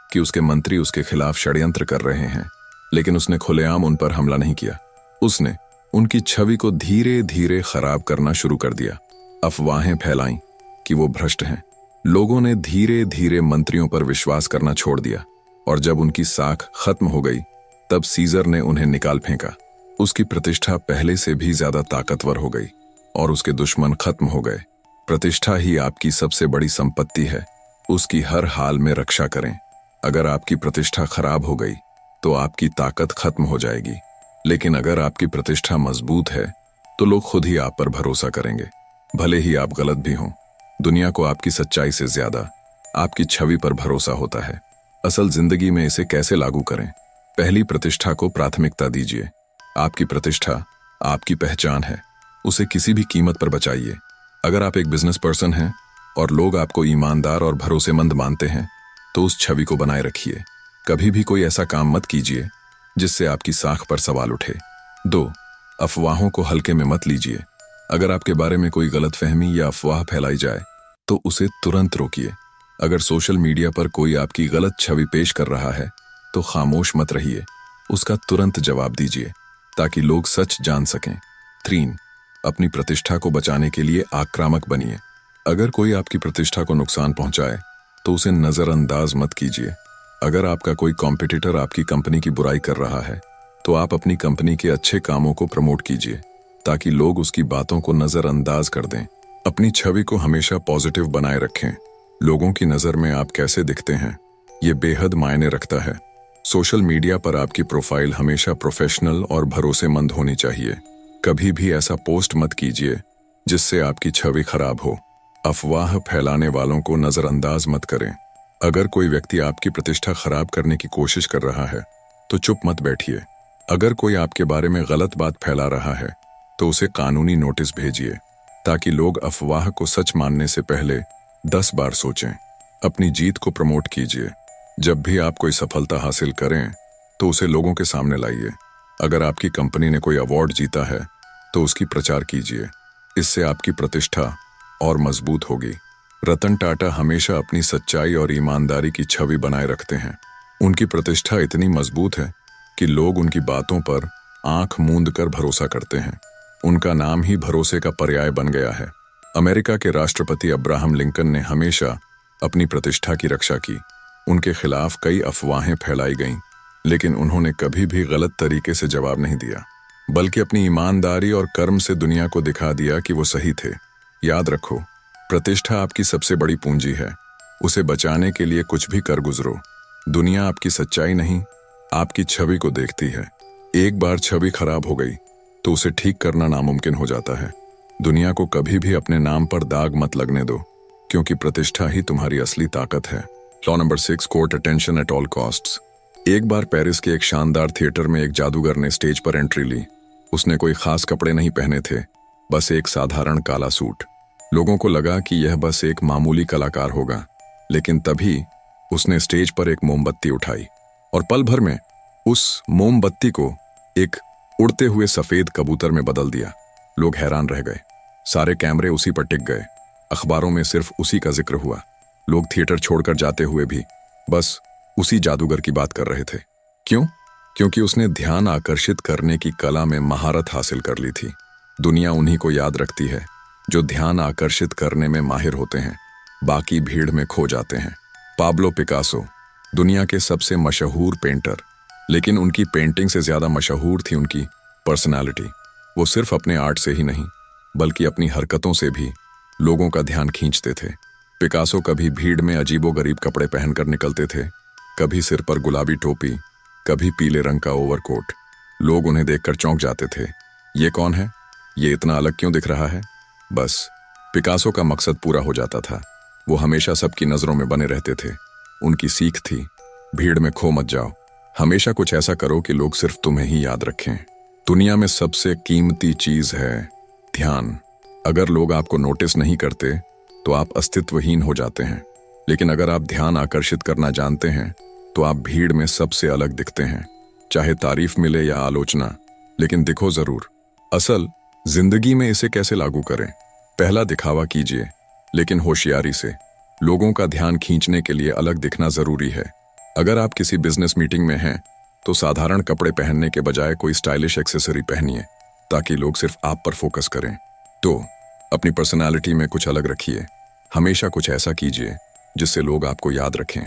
कि उसके मंत्री उसके खिलाफ षड्यंत्र कर रहे हैं, लेकिन उसने खुलेआम उन पर हमला नहीं किया। उसने उनकी छवि को धीरे धीरे खराब करना शुरू कर दिया। अफवाहें फैलाईं कि वो भ्रष्ट हैं। लोगों ने धीरे धीरे मंत्रियों पर विश्वास करना छोड़ दिया, और जब उनकी साख खत्म हो गई तब सीजर ने उन्हें निकाल फेंका। उसकी प्रतिष्ठा पहले से भी ज्यादा ताकतवर हो गई और उसके दुश्मन खत्म हो गए। प्रतिष्ठा ही आपकी सबसे बड़ी संपत्ति है, उसकी हर हाल में रक्षा करें। अगर आपकी प्रतिष्ठा खराब हो गई तो आपकी ताकत खत्म हो जाएगी, लेकिन अगर आपकी प्रतिष्ठा मजबूत है तो लोग खुद ही आप पर भरोसा करेंगे, भले ही आप गलत भी हों। दुनिया को आपकी सच्चाई से ज्यादा आपकी छवि पर भरोसा होता है। असल जिंदगी में इसे कैसे लागू करें? पहली, प्रतिष्ठा को प्राथमिकता दीजिए। आपकी प्रतिष्ठा आपकी पहचान है, उसे किसी भी कीमत पर बचाइए। अगर आप एक बिजनेस पर्सन हैं और लोग आपको ईमानदार और भरोसेमंद मानते हैं तो उस छवि को बनाए रखिए। कभी भी कोई ऐसा काम मत कीजिए जिससे आपकी साख पर सवाल उठे। 2, अफवाहों को हल्के में मत लीजिए। अगर आपके बारे में कोई गलतफहमी या अफवाह फैलाई जाए तो उसे तुरंत रोकिए। अगर सोशल मीडिया पर कोई आपकी गलत छवि पेश कर रहा है तो खामोश मत रहिए, उसका तुरंत जवाब दीजिए ताकि लोग सच जान सकें। 3, अपनी प्रतिष्ठा को बचाने के लिए आक्रामक बनिए। अगर कोई आपकी प्रतिष्ठा को नुकसान पहुंचाए तो उसे नजरअंदाज मत कीजिए। अगर आपका कोई कॉम्पिटिटर आपकी कंपनी की बुराई कर रहा है तो आप अपनी कंपनी के अच्छे कामों को प्रमोट कीजिए ताकि लोग उसकी बातों को नजरअंदाज कर दें। अपनी छवि को हमेशा पॉजिटिव बनाए रखें। लोगों की नजर में आप कैसे दिखते हैं ये बेहद मायने रखता है। सोशल मीडिया पर आपकी प्रोफाइल हमेशा प्रोफेशनल और भरोसेमंद होनी चाहिए। कभी भी ऐसा पोस्ट मत कीजिए जिससे आपकी छवि खराब हो। अफवाह फैलाने वालों को नजरअंदाज मत करें। अगर कोई व्यक्ति आपकी प्रतिष्ठा खराब करने की कोशिश कर रहा है तो चुप मत बैठिए। अगर कोई आपके बारे में गलत बात फैला रहा है तो उसे कानूनी नोटिस भेजिए ताकि लोग अफवाह को सच मानने से पहले 10 बार सोचें। अपनी जीत को प्रमोट कीजिए। जब भी आप कोई सफलता हासिल करें तो उसे लोगों के सामने लाइए। अगर आपकी कंपनी ने कोई अवार्ड जीता है तो उसकी प्रचार कीजिए। इससे आपकी प्रतिष्ठा और मजबूत होगी। रतन टाटा हमेशा अपनी सच्चाई और ईमानदारी की छवि बनाए रखते हैं। उनकी प्रतिष्ठा इतनी मजबूत है कि लोग उनकी बातों पर आंख मूंद कर भरोसा करते हैं। उनका नाम ही भरोसे का पर्याय बन गया है। अमेरिका के राष्ट्रपति अब्राहम लिंकन ने हमेशा अपनी प्रतिष्ठा की रक्षा की। उनके खिलाफ कई अफवाहें फैलाई गईं, लेकिन उन्होंने कभी भी गलत तरीके से जवाब नहीं दिया, बल्कि अपनी ईमानदारी और कर्म से दुनिया को दिखा दिया कि वो सही थे। याद रखो, प्रतिष्ठा आपकी सबसे बड़ी पूंजी है। उसे बचाने के लिए कुछ भी कर गुजरो। दुनिया आपकी सच्चाई नहीं, आपकी छवि को देखती है। एक बार छवि खराब हो गई तो उसे ठीक करना नामुमकिन हो जाता है। दुनिया को कभी भी अपने नाम पर दाग मत लगने दो, क्योंकि प्रतिष्ठा ही तुम्हारी असली ताकत है। Law number 6, court attention at all costs. एक बार पेरिस के एक शानदार थिएटर में एक जादूगर ने स्टेज पर एंट्री ली। उसने कोई खास कपड़े नहीं पहने थे, बस एक साधारण काला सूट। लोगों को लगा कि यह बस एक मामूली कलाकार होगा, लेकिन तभी उसने स्टेज पर एक मोमबत्ती उठाई और पल भर में उस मोमबत्ती को एक उड़ते हुए सफेद कबूतर में बदल दिया। लोग हैरान रह गए। सारे कैमरे उसी पर टिक गए। अखबारों में सिर्फ उसी का जिक्र हुआ। लोग थिएटर छोड़कर जाते हुए भी बस उसी जादूगर की बात कर रहे थे। क्यों? क्योंकि उसने ध्यान आकर्षित करने की कला में महारत हासिल कर ली थी। दुनिया उन्हीं को याद रखती है जो ध्यान आकर्षित करने में माहिर होते हैं, बाकी भीड़ में खो जाते हैं। पाब्लो पिकासो दुनिया के सबसे मशहूर पेंटर, लेकिन उनकी पेंटिंग से ज्यादा मशहूर थी उनकी पर्सनालिटी। वो सिर्फ अपने आर्ट से ही नहीं, बल्कि अपनी हरकतों से भी लोगों का ध्यान खींचते थे। पिकासो कभी भीड़ में अजीबोगरीब कपड़े पहनकर निकलते थे, कभी सिर पर गुलाबी टोपी, कभी पीले रंग का ओवरकोट। लोग उन्हें देखकर चौंक जाते थे। ये कौन है? ये इतना अलग क्यों दिख रहा है? बस पिकासो का मकसद पूरा हो जाता था। वो हमेशा सबकी नजरों में बने रहते थे। उनकी सीख थी, भीड़ में खो मत जाओ, हमेशा कुछ ऐसा करो कि लोग सिर्फ तुम्हें ही याद रखें। दुनिया में सबसे कीमती चीज है ध्यान। अगर लोग आपको नोटिस नहीं करते तो आप अस्तित्वहीन हो जाते हैं, लेकिन अगर आप ध्यान आकर्षित करना जानते हैं तो आप भीड़ में सबसे अलग दिखते हैं। चाहे तारीफ मिले या आलोचना, लेकिन दिखो जरूर। असल जिंदगी में इसे कैसे लागू करें? पहला, दिखावा कीजिए, लेकिन होशियारी से। लोगों का ध्यान खींचने के लिए अलग दिखना जरूरी है। अगर आप किसी बिजनेस मीटिंग में हैं तो साधारण कपड़े पहनने के बजाय कोई स्टाइलिश एक्सेसरी पहनिए, ताकि लोग सिर्फ आप पर फोकस करें। तो अपनी पर्सनालिटी में कुछ अलग रखिए। हमेशा कुछ ऐसा कीजिए जिससे लोग आपको याद रखें।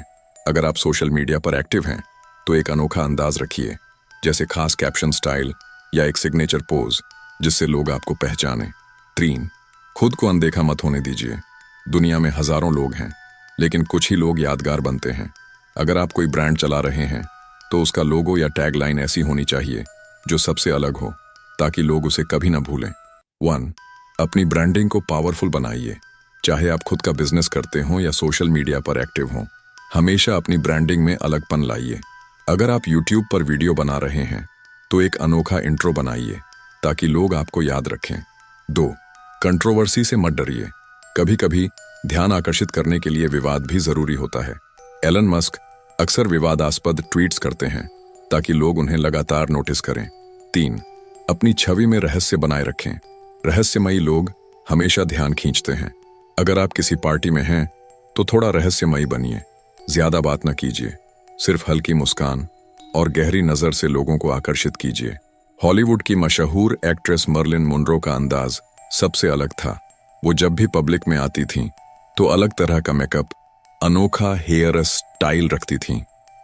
अगर आप सोशल मीडिया पर एक्टिव हैं तो एक अनोखा अंदाज रखिए, जैसे खास कैप्शन स्टाइल या एक सिग्नेचर पोज, जिससे लोग आपको पहचानें। 3, खुद को अनदेखा मत होने दीजिए। दुनिया में हजारों लोग हैं, लेकिन कुछ ही लोग यादगार बनते हैं। अगर आप कोई ब्रांड चला रहे हैं तो उसका लोगो या टैगलाइन ऐसी होनी चाहिए जो सबसे अलग हो, ताकि लोग उसे कभी ना भूलें। 1, अपनी ब्रांडिंग को पावरफुल बनाइए। चाहे आप खुद का बिजनेस करते हो या सोशल मीडिया पर एक्टिव हो, हमेशा अपनी ब्रांडिंग में अलगपन लाइए। अगर आप YouTube पर वीडियो बना रहे हैं तो एक अनोखा इंट्रो बनाइए, ताकि लोग आपको याद रखें। 2, कंट्रोवर्सी से मत डरिए। कभी कभी ध्यान आकर्षित करने के लिए विवाद भी जरूरी होता है। एलन मस्क अक्सर विवादास्पद ट्वीट्स करते हैं ताकि लोग उन्हें लगातार नोटिस करें। 3, अपनी छवि में रहस्य बनाए रखें। रहस्यमयी लोग हमेशा ध्यान खींचते हैं। अगर आप किसी पार्टी में हैं तो थोड़ा रहस्यमयी बनिए। ज्यादा बात न कीजिए, सिर्फ हल्की मुस्कान और गहरी नजर से लोगों को आकर्षित कीजिए। हॉलीवुड की मशहूर एक्ट्रेस मर्लिन मुनरो का अंदाज सबसे अलग था। वो जब भी पब्लिक में आती थीं तो अलग तरह का मेकअप, अनोखा हेयर स्टाइल रखती थीं।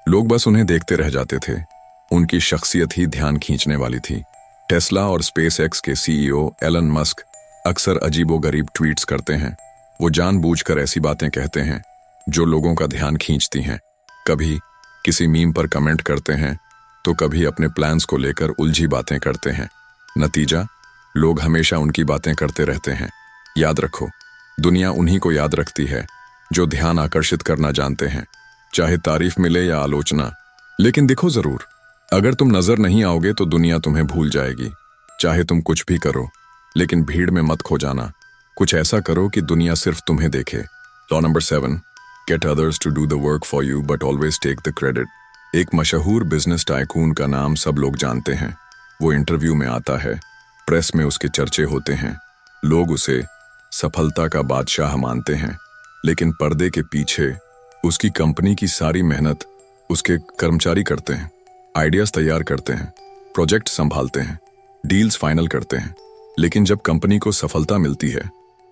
लोग बस उन्हें देखते रह जाते थे। उनकी शख्सियत ही ध्यान खींचने वाली थी। टेस्ला और स्पेसएक्स के CEO एलन मस्क अक्सर अजीबोगरीब ट्वीट्स करते हैं। वो जानबूझकर ऐसी बातें कहते हैं जो लोगों का ध्यान खींचती हैं। कभी किसी मीम पर कमेंट करते हैं तो कभी अपने प्लान्स को लेकर उलझी बातें करते हैं। नतीजा, लोग हमेशा उनकी बातें करते रहते हैं। याद रखो, दुनिया उन्हीं को याद रखती है जो ध्यान आकर्षित करना जानते हैं। चाहे तारीफ मिले या आलोचना, लेकिन दिखो जरूर। अगर तुम नजर नहीं आओगे तो दुनिया तुम्हें भूल जाएगी। चाहे तुम कुछ भी करो, लेकिन भीड़ में मत खो जाना। कुछ ऐसा करो कि दुनिया सिर्फ तुम्हें देखे। Law number 7, get others to do the work for you but always take the credit. एक मशहूर बिजनेस टाइकून का नाम सब लोग जानते हैं। वो इंटरव्यू में आता है, प्रेस में उसके चर्चे होते हैं, लोग उसे सफलता का बादशाह मानते हैं। लेकिन पर्दे के पीछे उसकी कंपनी की सारी मेहनत उसके कर्मचारी करते हैं। आइडियाज तैयार करते हैं, प्रोजेक्ट संभालते हैं, डील्स फाइनल करते हैं। लेकिन जब कंपनी को सफलता मिलती है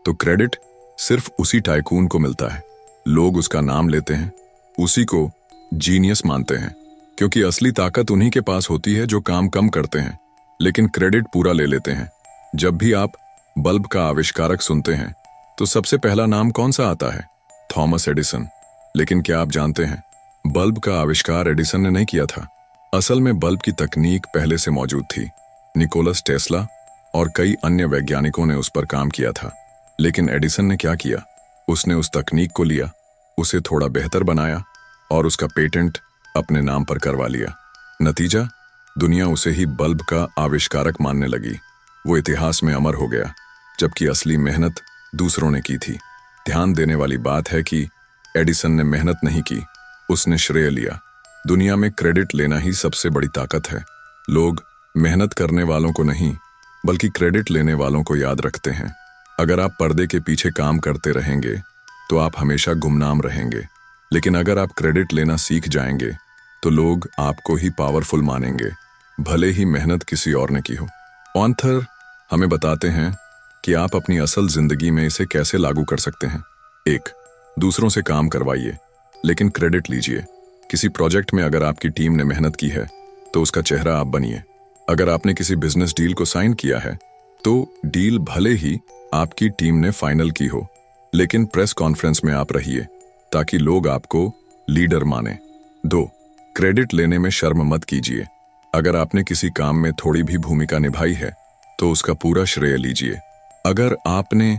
तो क्रेडिट सिर्फ उसी टाइकून को मिलता है। लोग उसका नाम लेते हैं, उसी को जीनियस मानते हैं, क्योंकि असली ताकत उन्हीं के पास होती है जो काम कम करते हैं लेकिन क्रेडिट पूरा ले लेते हैं। जब भी आप बल्ब का आविष्कारक सुनते हैं तो सबसे पहला नाम कौन सा आता है? Thomas Edison. लेकिन क्या आप जानते हैं, बल्ब का आविष्कार एडिसन ने नहीं किया था। असल में बल्ब की तकनीक पहले से मौजूद थी। निकोलस टेस्ला और कई अन्य वैज्ञानिकों ने उस पर काम किया था। लेकिन एडिसन ने क्या किया? उसने उस तकनीक को लिया, उसे थोड़ा बेहतर बनाया और उसका पेटेंट अपने नाम पर करवा लिया। नतीजा, दुनिया उसे ही बल्ब का आविष्कारक मानने लगी। वो इतिहास में अमर हो गया, जबकि असली मेहनत दूसरों ने की थी। ध्यान देने वाली बात है कि एडिसन ने मेहनत नहीं की, उसने श्रेय लिया। दुनिया में क्रेडिट लेना ही सबसे बड़ी ताकत है। लोग मेहनत करने वालों को नहीं, बल्कि क्रेडिट लेने वालों को याद रखते हैं। अगर आप पर्दे के पीछे काम करते रहेंगे तो आप हमेशा गुमनाम रहेंगे, लेकिन अगर आप क्रेडिट लेना सीख जाएंगे तो लोग आपको ही पावरफुल मानेंगे, भले ही मेहनत किसी और ने की हो। ऑथर हमें बताते हैं कि आप अपनी असल जिंदगी में इसे कैसे लागू कर सकते हैं। 1. दूसरों से काम करवाइए, लेकिन क्रेडिट लीजिए। किसी प्रोजेक्ट में अगर आपकी टीम ने मेहनत की है तो उसका चेहरा आप बनिए। अगर आपने किसी बिजनेस डील को साइन किया है तो डील भले ही आपकी टीम ने फाइनल की हो, लेकिन प्रेस कॉन्फ्रेंस में आप रहिए ताकि लोग आपको लीडर माने। 2. क्रेडिट लेने में शर्म मत कीजिए। अगर आपने किसी काम में थोड़ी भी भूमिका निभाई है तो उसका पूरा श्रेय लीजिए। अगर आपने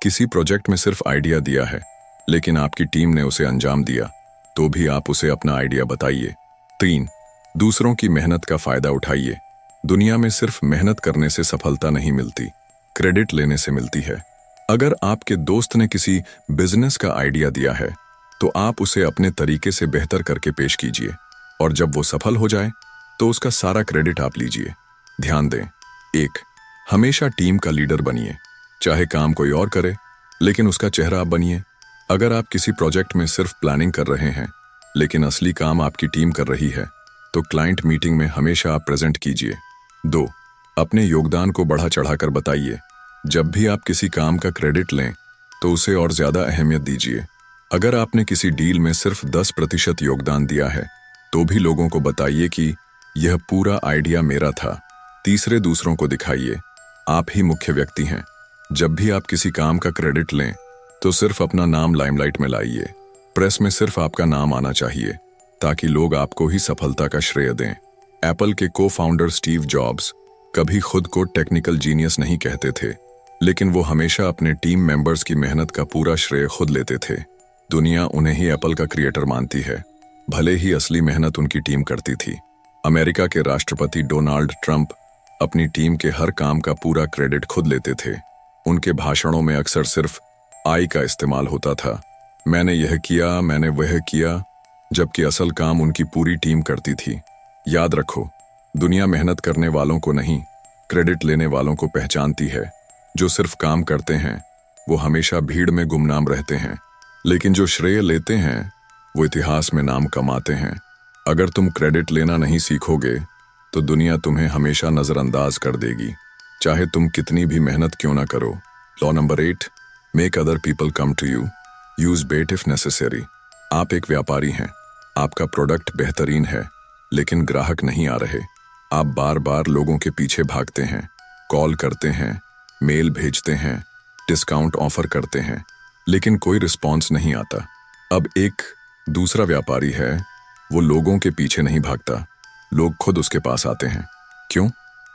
किसी प्रोजेक्ट में सिर्फ आइडिया दिया है लेकिन आपकी टीम ने उसे अंजाम दिया तो भी आप उसे अपना आइडिया बताइए। 3. दूसरों की मेहनत का फायदा उठाइए। दुनिया में सिर्फ मेहनत करने से सफलता नहीं मिलती, क्रेडिट लेने से मिलती है। अगर आपके दोस्त ने किसी बिजनेस का आइडिया दिया है तो आप उसे अपने तरीके से बेहतर करके पेश कीजिए, और जब वो सफल हो जाए तो उसका सारा क्रेडिट आप लीजिए। ध्यान दें, 1. हमेशा टीम का लीडर बनिए। चाहे काम कोई और करे, लेकिन उसका चेहरा आप बनिए। अगर आप किसी प्रोजेक्ट में सिर्फ प्लानिंग कर रहे हैं लेकिन असली काम आपकी टीम कर रही है तो क्लाइंट मीटिंग में हमेशा आप प्रेजेंट कीजिए। 2. अपने योगदान को बढ़ा चढ़ाकर बताइए। जब भी आप किसी काम का क्रेडिट लें तो उसे और ज्यादा अहमियत दीजिए। अगर आपने किसी डील में सिर्फ 10% योगदान दिया है तो भी लोगों को बताइए कि यह पूरा आइडिया मेरा था। तीसरे, दूसरों को दिखाइए आप ही मुख्य व्यक्ति हैं। जब भी आप किसी काम का क्रेडिट लें तो सिर्फ अपना नाम लाइमलाइट में लाइए। प्रेस में सिर्फ आपका नाम आना चाहिए ताकि लोग आपको ही सफलता का श्रेय दें। एप्पल के को फाउंडर स्टीव जॉब्स कभी खुद को टेक्निकल जीनियस नहीं कहते थे, लेकिन वो हमेशा अपने टीम मेंबर्स की मेहनत का पूरा श्रेय खुद लेते थे। दुनिया उन्हें ही एप्पल का क्रिएटर मानती है, भले ही असली मेहनत उनकी टीम करती थी। अमेरिका के राष्ट्रपति डोनाल्ड ट्रंप अपनी टीम के हर काम का पूरा क्रेडिट खुद लेते थे। उनके भाषणों में अक्सर सिर्फ आई का इस्तेमाल होता था, मैंने यह किया, मैंने वह किया, जबकि असल काम उनकी पूरी टीम करती थी। याद रखो, दुनिया मेहनत करने वालों को नहीं, क्रेडिट लेने वालों को पहचानती है। जो सिर्फ काम करते हैं वो हमेशा भीड़ में गुमनाम रहते हैं, लेकिन जो श्रेय लेते हैं वो इतिहास में नाम कमाते हैं। अगर तुम क्रेडिट लेना नहीं सीखोगे तो दुनिया तुम्हें हमेशा नजरअंदाज कर देगी, चाहे तुम कितनी भी मेहनत क्यों ना करो। Law number 8, make other people come to you, use bait if necessary. आप एक व्यापारी हैं, आपका प्रोडक्ट बेहतरीन है लेकिन ग्राहक नहीं आ रहे। आप बार बार लोगों के पीछे भागते हैं, कॉल करते हैं, मेल भेजते हैं, डिस्काउंट ऑफर करते हैं, लेकिन कोई रिस्पॉन्स नहीं आता। अब एक दूसरा व्यापारी है, वो लोगों के पीछे नहीं भागता, लोग खुद उसके पास आते हैं। क्यों?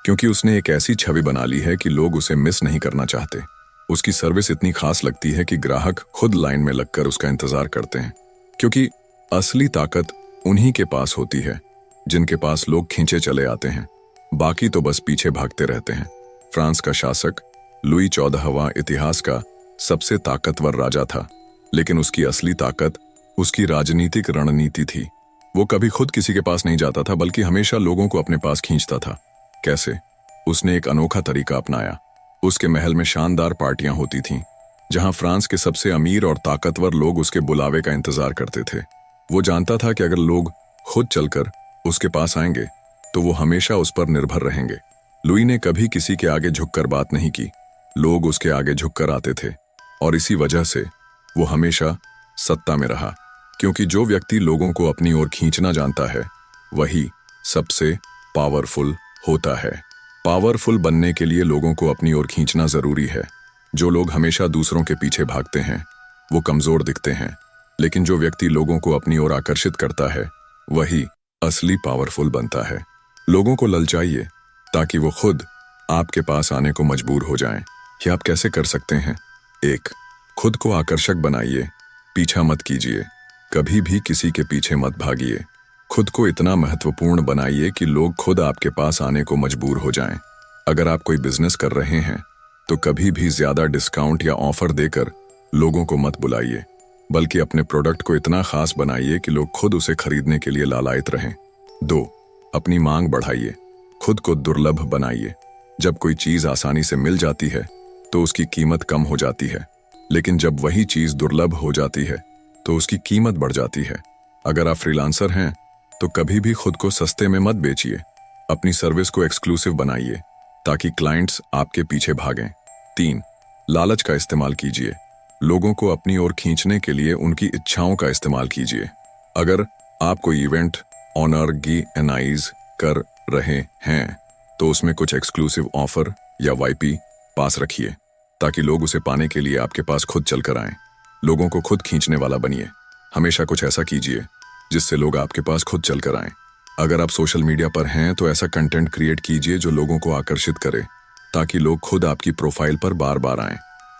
क्योंकि उसने एक ऐसी छवि बना ली है कि लोग उसे मिस नहीं करना चाहते। उसकी सर्विस इतनी खास लगती है कि ग्राहक खुद लाइन में लगकर उसका इंतजार करते हैं, क्योंकि असली ताकत उन्हीं के पास होती है जिनके पास लोग खींचे चले आते हैं, बाकी तो बस पीछे भागते रहते हैं। फ्रांस का शासक लुई 14वां इतिहास का सबसे ताकतवर राजा था, लेकिन उसकी असली ताकत उसकी राजनीतिक रणनीति थी। वो कभी खुद किसी के पास नहीं जाता था, बल्कि हमेशा लोगों को अपने पास खींचता था। कैसे? उसने एक अनोखा तरीका अपनाया। उसके महल में शानदार पार्टियां होती थीं, जहां फ्रांस के सबसे अमीर और ताकतवर लोग उसके बुलावे का इंतजार करते थे। वो जानता था कि अगर लोग खुद चलकर उसके पास आएंगे तो वो हमेशा उस पर निर्भर रहेंगे। लुई ने कभी किसी के आगे झुककर बात नहीं की, लोग उसके आगे झुककर आते थे, और इसी वजह से वो हमेशा सत्ता में रहा। क्योंकि जो व्यक्ति लोगों को अपनी ओर खींचना जानता है वही सबसे पावरफुल होता है। पावरफुल बनने के लिए लोगों को अपनी ओर खींचना जरूरी है। जो लोग हमेशा दूसरों के पीछे भागते हैं वो कमजोर दिखते हैं, लेकिन जो व्यक्ति लोगों को अपनी ओर आकर्षित करता है वही असली पावरफुल बनता है। लोगों को ललचाइए ताकि वो खुद आपके पास आने को मजबूर हो जाएं। ये आप कैसे कर सकते हैं? 1. खुद को आकर्षक बनाइए, पीछा मत कीजिए, कभी भी किसी के पीछे मत भागिए। खुद को इतना महत्वपूर्ण बनाइए कि लोग खुद आपके पास आने को मजबूर हो जाएं। अगर आप कोई बिजनेस कर रहे हैं तो कभी भी ज्यादा डिस्काउंट या ऑफर देकर लोगों को मत बुलाइए, बल्कि अपने प्रोडक्ट को इतना खास बनाइए कि लोग खुद उसे खरीदने के लिए लालायित रहें। 2. अपनी मांग बढ़ाइए, खुद को दुर्लभ बनाइए। जब कोई चीज आसानी से मिल जाती है तो उसकी कीमत कम हो जाती है, लेकिन जब वही चीज दुर्लभ हो जाती है तो उसकी कीमत बढ़ जाती है। अगर आप फ्रीलांसर हैं तो कभी भी खुद को सस्ते में मत बेचिए। अपनी सर्विस को एक्सक्लूसिव बनाइए ताकि क्लाइंट्स आपके पीछे भागें। 3. लालच का इस्तेमाल कीजिए, लोगों को अपनी ओर खींचने के लिए उनकी इच्छाओं का इस्तेमाल कीजिए। अगर आप कोई इवेंट ऑर्गेनाइज कर रहे हैं तो उसमें कुछ एक्सक्लूसिव ऑफर या वाईपी पास रखिए ताकि लोग उसे पाने के लिए आपके पास खुद चलकर आएं। लोगों को खुद खींचने वाला बनिए। हमेशा कुछ ऐसा कीजिए जिससे लोग आपके पास खुद चलकर आएं। अगर आप सोशल मीडिया पर हैं तो ऐसा कंटेंट क्रिएट कीजिए जो लोगों को आकर्षित करे ताकि लोग खुद आपकी प्रोफाइल पर बार बार आएं।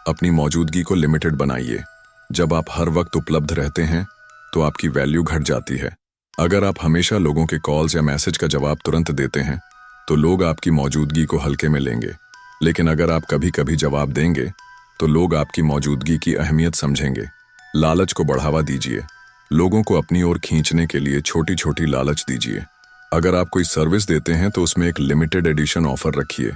अपनी मौजूदगी को लिमिटेड बनाइए। जब आप हर वक्त उपलब्ध रहते हैं तो आपकी वैल्यू घट जाती है। अगर आप हमेशा लोगों के कॉल्स या मैसेज का जवाब तुरंत देते हैं तो लोग आपकी मौजूदगी को हल्के में लेंगे, लेकिन अगर आप कभी कभी जवाब देंगे तो लोग आपकी मौजूदगी की अहमियत समझेंगे। लालच को बढ़ावा दीजिए, लोगों को अपनी ओर खींचने के लिए छोटी छोटी लालच दीजिए। अगर आप कोई सर्विस देते हैं तो उसमें एक लिमिटेड एडिशन ऑफर रखिए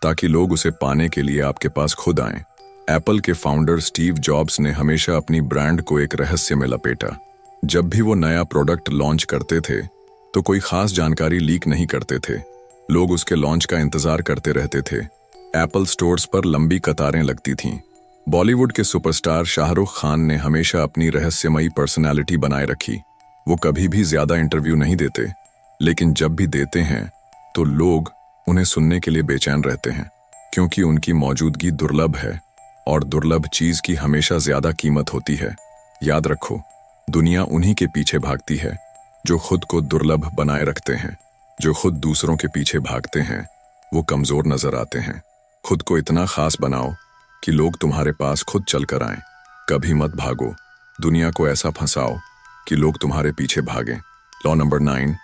ताकि लोग उसे पाने के लिए आपके पास खुद आएं। एप्पल के फाउंडर स्टीव जॉब्स ने हमेशा अपनी ब्रांड को एक रहस्य में लपेटा। जब भी वो नया प्रोडक्ट लॉन्च करते थे तो कोई खास जानकारी लीक नहीं करते थे। लोग उसके लॉन्च का इंतजार करते रहते थे। एप्पल स्टोर्स पर लंबी कतारें लगती थीं। बॉलीवुड के सुपरस्टार शाहरुख खान ने हमेशा अपनी रहस्यमयी पर्सनालिटी बनाए रखी। वो कभी भी ज्यादा इंटरव्यू नहीं देते, लेकिन जब भी देते हैं तो लोग उन्हें सुनने के लिए बेचैन रहते हैं, क्योंकि उनकी मौजूदगी दुर्लभ है और दुर्लभ चीज की हमेशा ज्यादा कीमत होती है। याद रखो, दुनिया उन्हीं के पीछे भागती है जो खुद को दुर्लभ बनाए रखते हैं। जो खुद दूसरों के पीछे भागते हैं वो कमजोर नजर आते हैं। खुद को इतना खास बनाओ कि लोग तुम्हारे पास खुद चलकर आएं। कभी मत भागो, दुनिया को ऐसा फंसाओ कि लोग तुम्हारे पीछे भागें। Law number 9,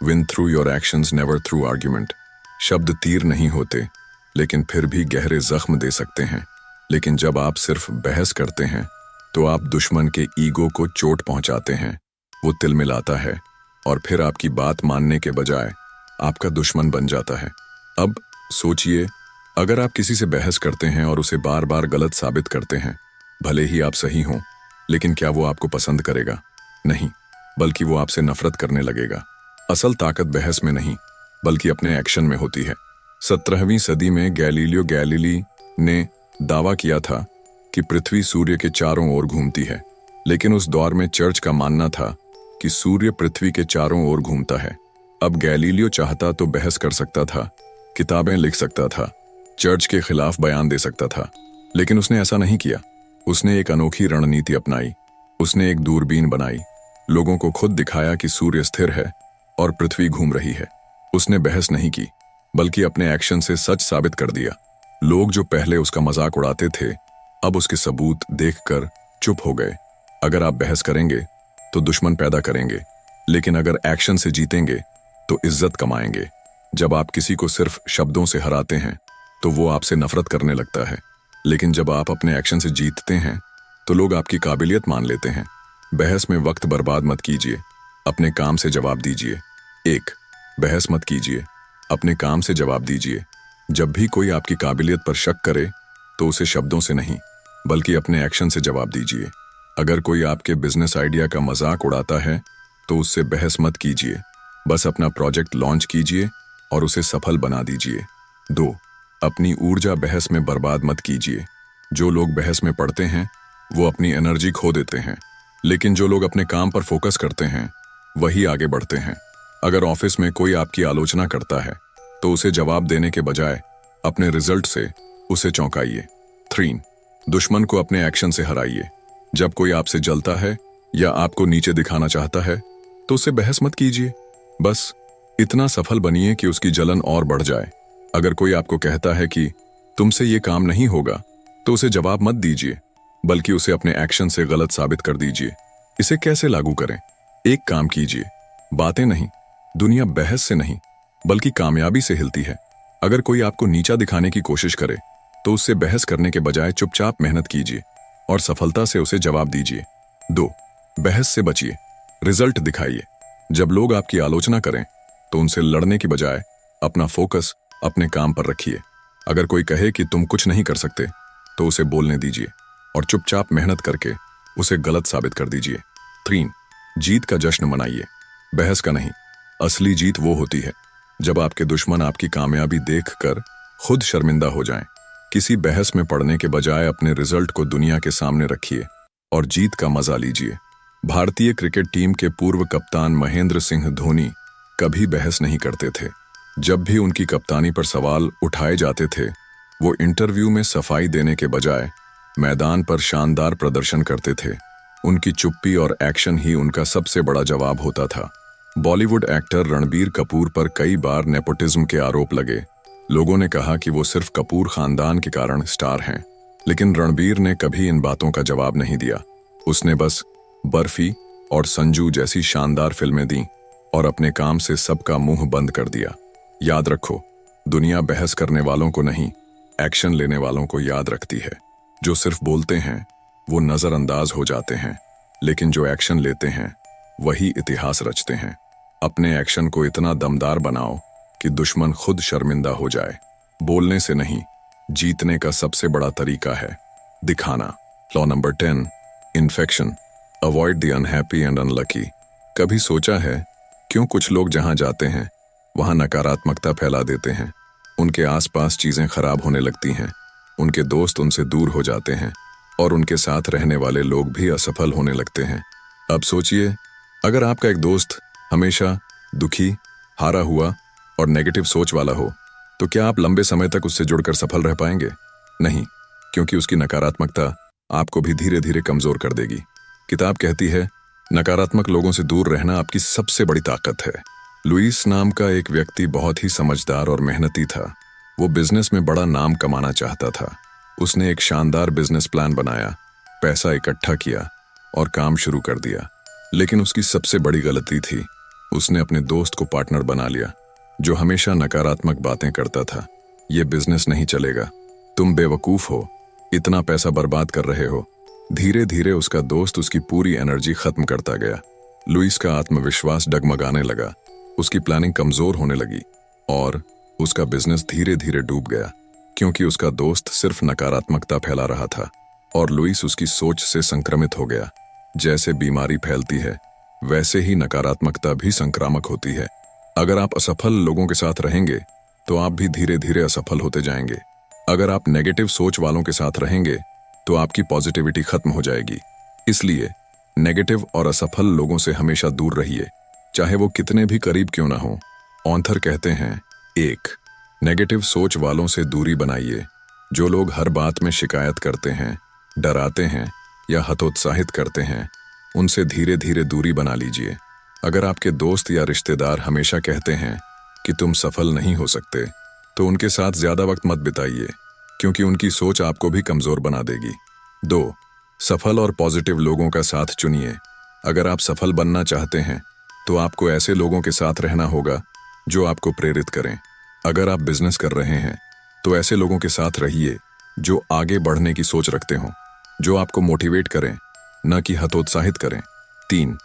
win through your actions never through argument. शब्द तीर नहीं होते, लेकिन फिर भी गहरे जख्म दे सकते हैं। लेकिन जब आप सिर्फ बहस करते हैं तो आप दुश्मन के ईगो को चोट पहुंचाते हैं। वो तिलमिलाता है और फिर आपकी बात मानने के बजाय आपका दुश्मन बन जाता है। अब सोचिए, अगर आप किसी से बहस करते हैं और उसे बार बार गलत साबित करते हैं, भले ही आप सही हों, लेकिन क्या वो आपको पसंद करेगा? नहीं, बल्कि वो आपसे नफरत करने लगेगा। असल ताकत बहस में नहीं, बल्कि अपने एक्शन में होती है। 17वीं सदी में गैलीलियो गैलीली ने दावा किया था कि पृथ्वी सूर्य के चारों ओर घूमती है, लेकिन उस दौर में चर्च का मानना था कि सूर्य पृथ्वी के चारों ओर घूमता है। अब गैलीलियो चाहता तो बहस कर सकता था, किताबें लिख सकता था, चर्च के खिलाफ बयान दे सकता था, लेकिन उसने ऐसा नहीं किया। उसने एक अनोखी रणनीति अपनाई। उसने एक दूरबीन बनाई, लोगों को खुद दिखाया कि सूर्य स्थिर है और पृथ्वी घूम रही है। उसने बहस नहीं की, बल्कि अपने एक्शन से सच साबित कर दिया। लोग जो पहले उसका मजाक उड़ाते थे, अब उसके सबूत देखकर चुप हो गए। अगर आप बहस करेंगे तो दुश्मन पैदा करेंगे, लेकिन अगर एक्शन से जीतेंगे तो इज्जत कमाएंगे। जब आप किसी को सिर्फ शब्दों से हराते हैं तो वो आपसे नफरत करने लगता है, लेकिन जब आप अपने एक्शन से जीतते हैं तो लोग आपकी काबिलियत मान लेते हैं। बहस में वक्त बर्बाद मत कीजिए, अपने काम से जवाब दीजिए। 1. बहस मत कीजिए, अपने काम से जवाब दीजिए। जब भी कोई आपकी काबिलियत पर शक करे तो उसे शब्दों से नहीं, बल्कि अपने एक्शन से जवाब दीजिए। अगर कोई आपके बिजनेस आइडिया का मजाक उड़ाता है तो उससे बहस मत कीजिए, बस अपना प्रोजेक्ट लॉन्च कीजिए और उसे सफल बना दीजिए। 2. अपनी ऊर्जा बहस में बर्बाद मत कीजिए। जो लोग बहस में पड़ते हैं वो अपनी एनर्जी खो देते हैं, लेकिन जो लोग अपने काम पर फोकस करते हैं वही आगे बढ़ते हैं। अगर ऑफिस में कोई आपकी आलोचना करता है तो उसे जवाब देने के बजाय अपने रिजल्ट से उसे चौंकाइए। 3. दुश्मन को अपने एक्शन से हराइए। जब कोई आपसे जलता है या आपको नीचे दिखाना चाहता है तो उससे बहस मत कीजिए, बस इतना सफल बनिए कि उसकी जलन और बढ़ जाए। अगर कोई आपको कहता है कि तुमसे ये काम नहीं होगा तो उसे जवाब मत दीजिए, बल्कि उसे अपने एक्शन से गलत साबित कर दीजिए। इसे कैसे लागू करें? एक काम कीजिए, बातें नहीं, दुनिया बहस से नहीं बल्कि कामयाबी से हिलती है। अगर कोई आपको नीचा दिखाने की कोशिश करे तो उससे बहस करने के बजाय चुपचाप मेहनत कीजिए और सफलता से उसे जवाब दीजिए। 2. बहस से बचिए, रिजल्ट दिखाइए। जब लोग आपकी आलोचना करें तो उनसे लड़ने की बजाय अपना फोकस अपने काम पर रखिए। अगर कोई कहे कि तुम कुछ नहीं कर सकते तो उसे बोलने दीजिए और चुपचाप मेहनत करके उसे गलत साबित कर दीजिए। 3. जीत का जश्न मनाइए, बहस का नहीं। असली जीत वो होती है जब आपके दुश्मन आपकी कामयाबी देखकर खुद शर्मिंदा हो जाएं। किसी बहस में पड़ने के बजाय अपने रिजल्ट को दुनिया के सामने रखिए और जीत का मजा लीजिए। भारतीय क्रिकेट टीम के पूर्व कप्तान महेंद्र सिंह धोनी कभी बहस नहीं करते थे। जब भी उनकी कप्तानी पर सवाल उठाए जाते थे वो इंटरव्यू में सफाई देने के बजाय मैदान पर शानदार प्रदर्शन करते थे। उनकी चुप्पी और एक्शन ही उनका सबसे बड़ा जवाब होता था। बॉलीवुड एक्टर रणबीर कपूर पर कई बार नेपोटिज्म के आरोप लगे। लोगों ने कहा कि वो सिर्फ कपूर खानदान के कारण स्टार हैं, लेकिन रणबीर ने कभी इन बातों का जवाब नहीं दिया। उसने बस बर्फी और संजू जैसी शानदार फिल्में दी और अपने काम से सबका मुंह बंद कर दिया। याद रखो, दुनिया बहस करने वालों को नहीं, एक्शन लेने वालों को याद रखती है। जो सिर्फ बोलते हैं वो नजरअंदाज हो जाते हैं, लेकिन जो एक्शन लेते हैं वही इतिहास रचते हैं। अपने एक्शन को इतना दमदार बनाओ कि दुश्मन खुद शर्मिंदा हो जाए। बोलने से नहीं, जीतने का सबसे बड़ा तरीका है दिखाना। Law number 10, infection, avoid the unhappy and unlucky. कभी सोचा है क्यों कुछ लोग जहां जाते हैं वहां नकारात्मकता फैला देते हैं? उनके आसपास चीजें खराब होने लगती हैं, उनके दोस्त उनसे दूर हो जाते हैं और उनके साथ रहने वाले लोग भी असफल होने लगते हैं। अब सोचिए, अगर आपका एक दोस्त हमेशा दुखी, हारा हुआ और नेगेटिव सोच वाला हो तो क्या आप लंबे समय तक उससे जुड़कर सफल रह पाएंगे? नहीं, क्योंकि उसकी नकारात्मकता आपको भी धीरे धीरे कमजोर कर देगी। किताब कहती है नकारात्मक लोगों से दूर रहना आपकी सबसे बड़ी ताकत है। लुइस नाम का एक व्यक्ति बहुत ही समझदार और मेहनती था। वो बिजनेस में बड़ा नाम कमाना चाहता था। उसने एक शानदार बिजनेस प्लान बनाया, पैसा इकट्ठा किया और काम शुरू कर दिया। लेकिन उसकी सबसे बड़ी गलती थी, उसने अपने दोस्त को पार्टनर बना लिया जो हमेशा नकारात्मक बातें करता था। ये बिजनेस नहीं चलेगा, तुम बेवकूफ हो, इतना पैसा बर्बाद कर रहे हो। धीरे धीरे उसका दोस्त उसकी पूरी एनर्जी खत्म करता गया। लुइस का आत्मविश्वास डगमगाने लगा, उसकी प्लानिंग कमजोर होने लगी और उसका बिजनेस धीरे धीरे डूब गया, क्योंकि उसका दोस्त सिर्फ नकारात्मकता फैला रहा था और लुइस उसकी सोच से संक्रमित हो गया। जैसे बीमारी फैलती है वैसे ही नकारात्मकता भी संक्रामक होती है। अगर आप असफल लोगों के साथ रहेंगे तो आप भी धीरे धीरे असफल होते जाएंगे। अगर आप नेगेटिव सोच वालों के साथ रहेंगे तो आपकी पॉजिटिविटी खत्म हो जाएगी। इसलिए नेगेटिव और असफल लोगों से हमेशा दूर रहिए, चाहे वो कितने भी करीब क्यों ना हो। ऑथर कहते हैं, 1. नेगेटिव सोच वालों से दूरी बनाइए। जो लोग हर बात में शिकायत करते हैं, डराते हैं या हतोत्साहित करते हैं, उनसे धीरे धीरे दूरी बना लीजिए। अगर आपके दोस्त या रिश्तेदार हमेशा कहते हैं कि तुम सफल नहीं हो सकते, तो उनके साथ ज्यादा वक्त मत बिताइए, क्योंकि उनकी सोच आपको भी कमजोर बना देगी। 2. सफल और पॉजिटिव लोगों का साथ चुनिए। अगर आप सफल बनना चाहते हैं तो आपको ऐसे लोगों के साथ रहना होगा जो आपको प्रेरित करें। अगर आप बिजनेस कर रहे हैं तो ऐसे लोगों के साथ रहिए जो आगे बढ़ने की सोच रखते हों, जो आपको मोटिवेट करें, न कि हतोत्साहित करें। 3.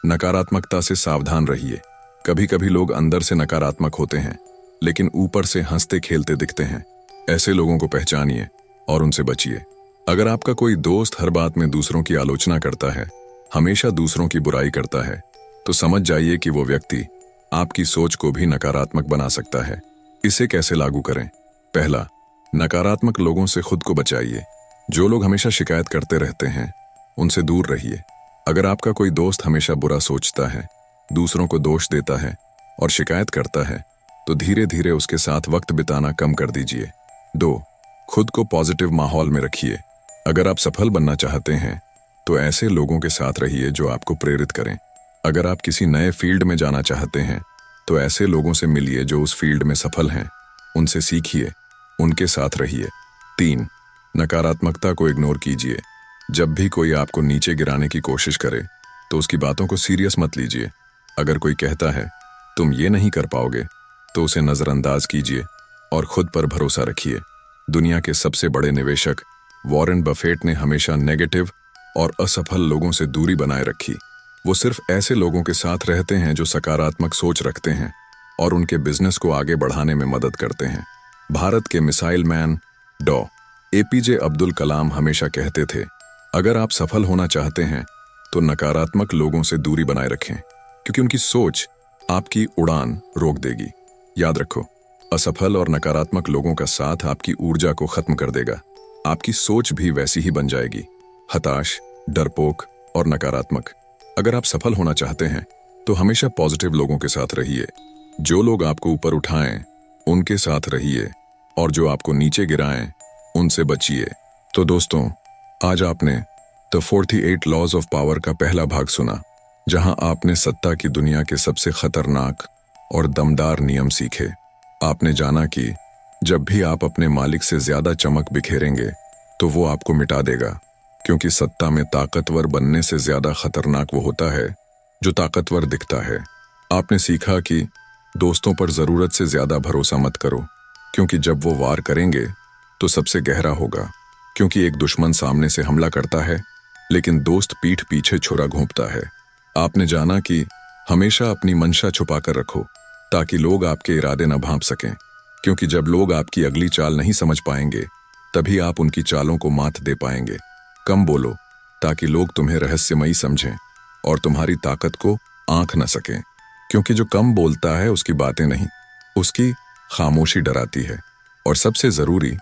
नकारात्मकता से सावधान रहिए। कभी कभी लोग अंदर से नकारात्मक होते हैं लेकिन ऊपर से हंसते खेलते दिखते हैं। ऐसे लोगों को पहचानिए और उनसे बचिए। अगर आपका कोई दोस्त हर बात में दूसरों की आलोचना करता है, हमेशा दूसरों की बुराई करता है, तो समझ जाइए कि वो व्यक्ति आपकी सोच को भी नकारात्मक बना सकता है। इसे कैसे लागू करें? पहला, नकारात्मक लोगों से खुद को बचाइए। जो लोग हमेशा शिकायत करते रहते हैं, उनसे दूर रहिए। अगर आपका कोई दोस्त हमेशा बुरा सोचता है, दूसरों को दोष देता है और शिकायत करता है, तो धीरे धीरे उसके साथ वक्त बिताना कम कर दीजिए। 2, खुद को पॉजिटिव माहौल में रखिए। अगर आप सफल बनना चाहते हैं, तो ऐसे लोगों के साथ रहिए जो आपको प्रेरित करें। अगर आप किसी नए फील्ड में जाना चाहते हैं, तो ऐसे लोगों से मिलिए जो उस फील्ड में सफल हैं। उनसे सीखिए, उनके साथ रहिए। 3, नकारात्मकता को इग्नोर कीजिए। जब भी कोई आपको नीचे गिराने की कोशिश करे, तो उसकी बातों को सीरियस मत लीजिए। अगर कोई कहता है तुम ये नहीं कर पाओगे, तो उसे नजरअंदाज कीजिए और खुद पर भरोसा रखिए। दुनिया के सबसे बड़े निवेशक वॉरेन बफेट ने हमेशा नेगेटिव और असफल लोगों से दूरी बनाए रखी। वो सिर्फ ऐसे लोगों के साथ रहते हैं जो सकारात्मक सोच रखते हैं और उनके बिजनेस को आगे बढ़ाने में मदद करते हैं। भारत के मिसाइल मैन डॉ. APJ अब्दुल कलाम हमेशा कहते थे, अगर आप सफल होना चाहते हैं, तो नकारात्मक लोगों से दूरी बनाए रखें, क्योंकि उनकी सोच आपकी उड़ान रोक देगी। याद रखो, असफल और नकारात्मक लोगों का साथ आपकी ऊर्जा को खत्म कर देगा। आपकी सोच भी वैसी ही बन जाएगी, हताश, डरपोक और नकारात्मक। अगर आप सफल होना चाहते हैं, तो हमेशा पॉजिटिव लोगों के साथ रहिए। जो लोग आपको ऊपर उठाएं, उनके साथ रहिए, और जो आपको नीचे गिराएं, उनसे बचिए। तो दोस्तों, आज आपने द 48 लॉज ऑफ पावर का पहला भाग सुना, जहां आपने सत्ता की दुनिया के सबसे खतरनाक और दमदार नियम सीखे। आपने जाना कि जब भी आप अपने मालिक से ज्यादा चमक बिखेरेंगे, तो वो आपको मिटा देगा, क्योंकि सत्ता में ताकतवर बनने से ज्यादा खतरनाक वो होता है जो ताकतवर दिखता है। आपने सीखा कि दोस्तों पर जरूरत से ज्यादा भरोसा मत करो, क्योंकि जब वो वार करेंगे तो सबसे गहरा होगा। क्योंकि एक दुश्मन सामने से हमला करता है, लेकिन दोस्त पीठ पीछे छुरा घोंपता है। आपने जाना कि हमेशा अपनी मंशा छुपा कर रखो, ताकि लोग आपके इरादे न भांप सकें, क्योंकि जब लोग आपकी अगली चाल नहीं समझ पाएंगे, तभी आप उनकी चालों को मात दे पाएंगे। कम बोलो, ताकि लोग तुम्हें रहस्यमयी समझें और तुम्हारी ताकत को आंक न सकें, क्योंकि जो कम बोलता है उसकी बातें नहीं, उसकी खामोशी डराती है। और सबसे जरूरी,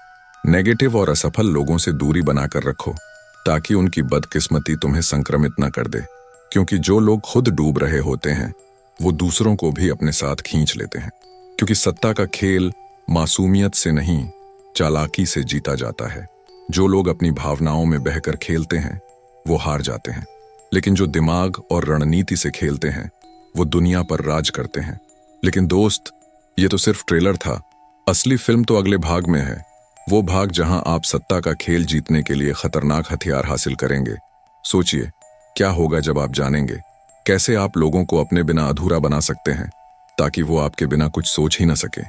नेगेटिव और असफल लोगों से दूरी बनाकर रखो, ताकि उनकी बदकिस्मती तुम्हें संक्रमित न कर दे, क्योंकि जो लोग खुद डूब रहे होते हैं, वो दूसरों को भी अपने साथ खींच लेते हैं। क्योंकि सत्ता का खेल मासूमियत से नहीं, चालाकी से जीता जाता है। जो लोग अपनी भावनाओं में बहकर खेलते हैं, वो हार जाते हैं, लेकिन जो दिमाग और रणनीति से खेलते हैं, वो दुनिया पर राज करते हैं। लेकिन दोस्त, ये तो सिर्फ ट्रेलर था। असली फिल्म तो अगले भाग में है, वो भाग जहां आप सत्ता का खेल जीतने के लिए खतरनाक हथियार हासिल करेंगे। सोचिए, क्या होगा जब आप जानेंगे कैसे आप लोगों को अपने बिना अधूरा बना सकते हैं, ताकि वो आपके बिना कुछ सोच ही न सके।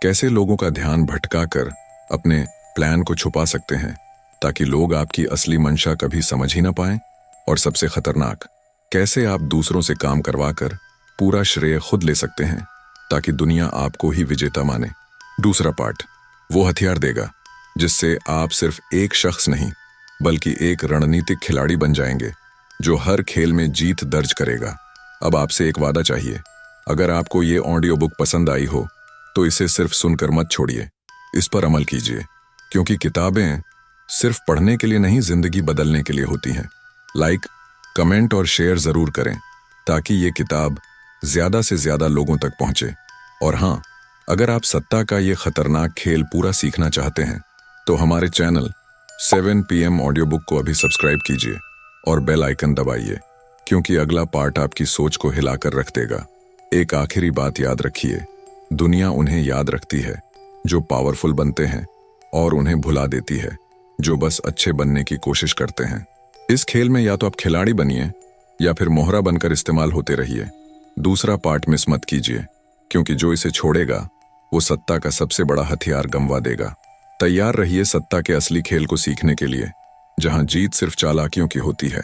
कैसे लोगों का ध्यान भटकाकर अपने प्लान को छुपा सकते हैं, ताकि लोग आपकी असली मंशा कभी समझ ही न पाएं। और सबसे खतरनाक, कैसे आप दूसरों से काम करवाकर पूरा श्रेय खुद ले सकते हैं, ताकि दुनिया आपको ही विजेता माने। दूसरा पार्ट वो हथियार देगा जिससे आप सिर्फ एक शख्स नहीं, बल्कि एक रणनीतिक खिलाड़ी बन जाएंगे, जो हर खेल में जीत दर्ज करेगा। अब आपसे एक वादा चाहिए, अगर आपको ये ऑडियो बुक पसंद आई हो, तो इसे सिर्फ सुनकर मत छोड़िए, इस पर अमल कीजिए, क्योंकि किताबें सिर्फ पढ़ने के लिए नहीं, जिंदगी बदलने के लिए होती हैं। लाइक, कमेंट और शेयर जरूर करें, ताकि ये किताब ज्यादा से ज्यादा लोगों तक पहुंचे। और हाँ, अगर आप सत्ता का ये खतरनाक खेल पूरा सीखना चाहते हैं, तो हमारे चैनल 7 PM ऑडियो बुक को अभी सब्सक्राइब कीजिए और बेल आइकन दबाइए, क्योंकि अगला पार्ट आपकी सोच को हिलाकर रख देगा। एक आखिरी बात याद रखिए, दुनिया उन्हें याद रखती है जो पावरफुल बनते हैं, और उन्हें भुला देती है जो बस अच्छे बनने की कोशिश करते हैं। इस खेल में या तो आप खिलाड़ी बनिए, या फिर मोहरा बनकर इस्तेमाल होते रहिए। दूसरा पार्ट मिस मत कीजिए, क्योंकि जो इसे छोड़ेगा, वो सत्ता का सबसे बड़ा हथियार गंवा देगा। तैयार रहिए सत्ता के असली खेल को सीखने के लिए, जहां जीत सिर्फ चालाकियों की होती है।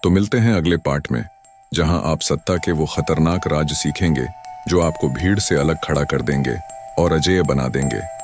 तो मिलते हैं अगले पार्ट में, जहां आप सत्ता के वो खतरनाक राज सीखेंगे जो आपको भीड़ से अलग खड़ा कर देंगे और अजेय बना देंगे।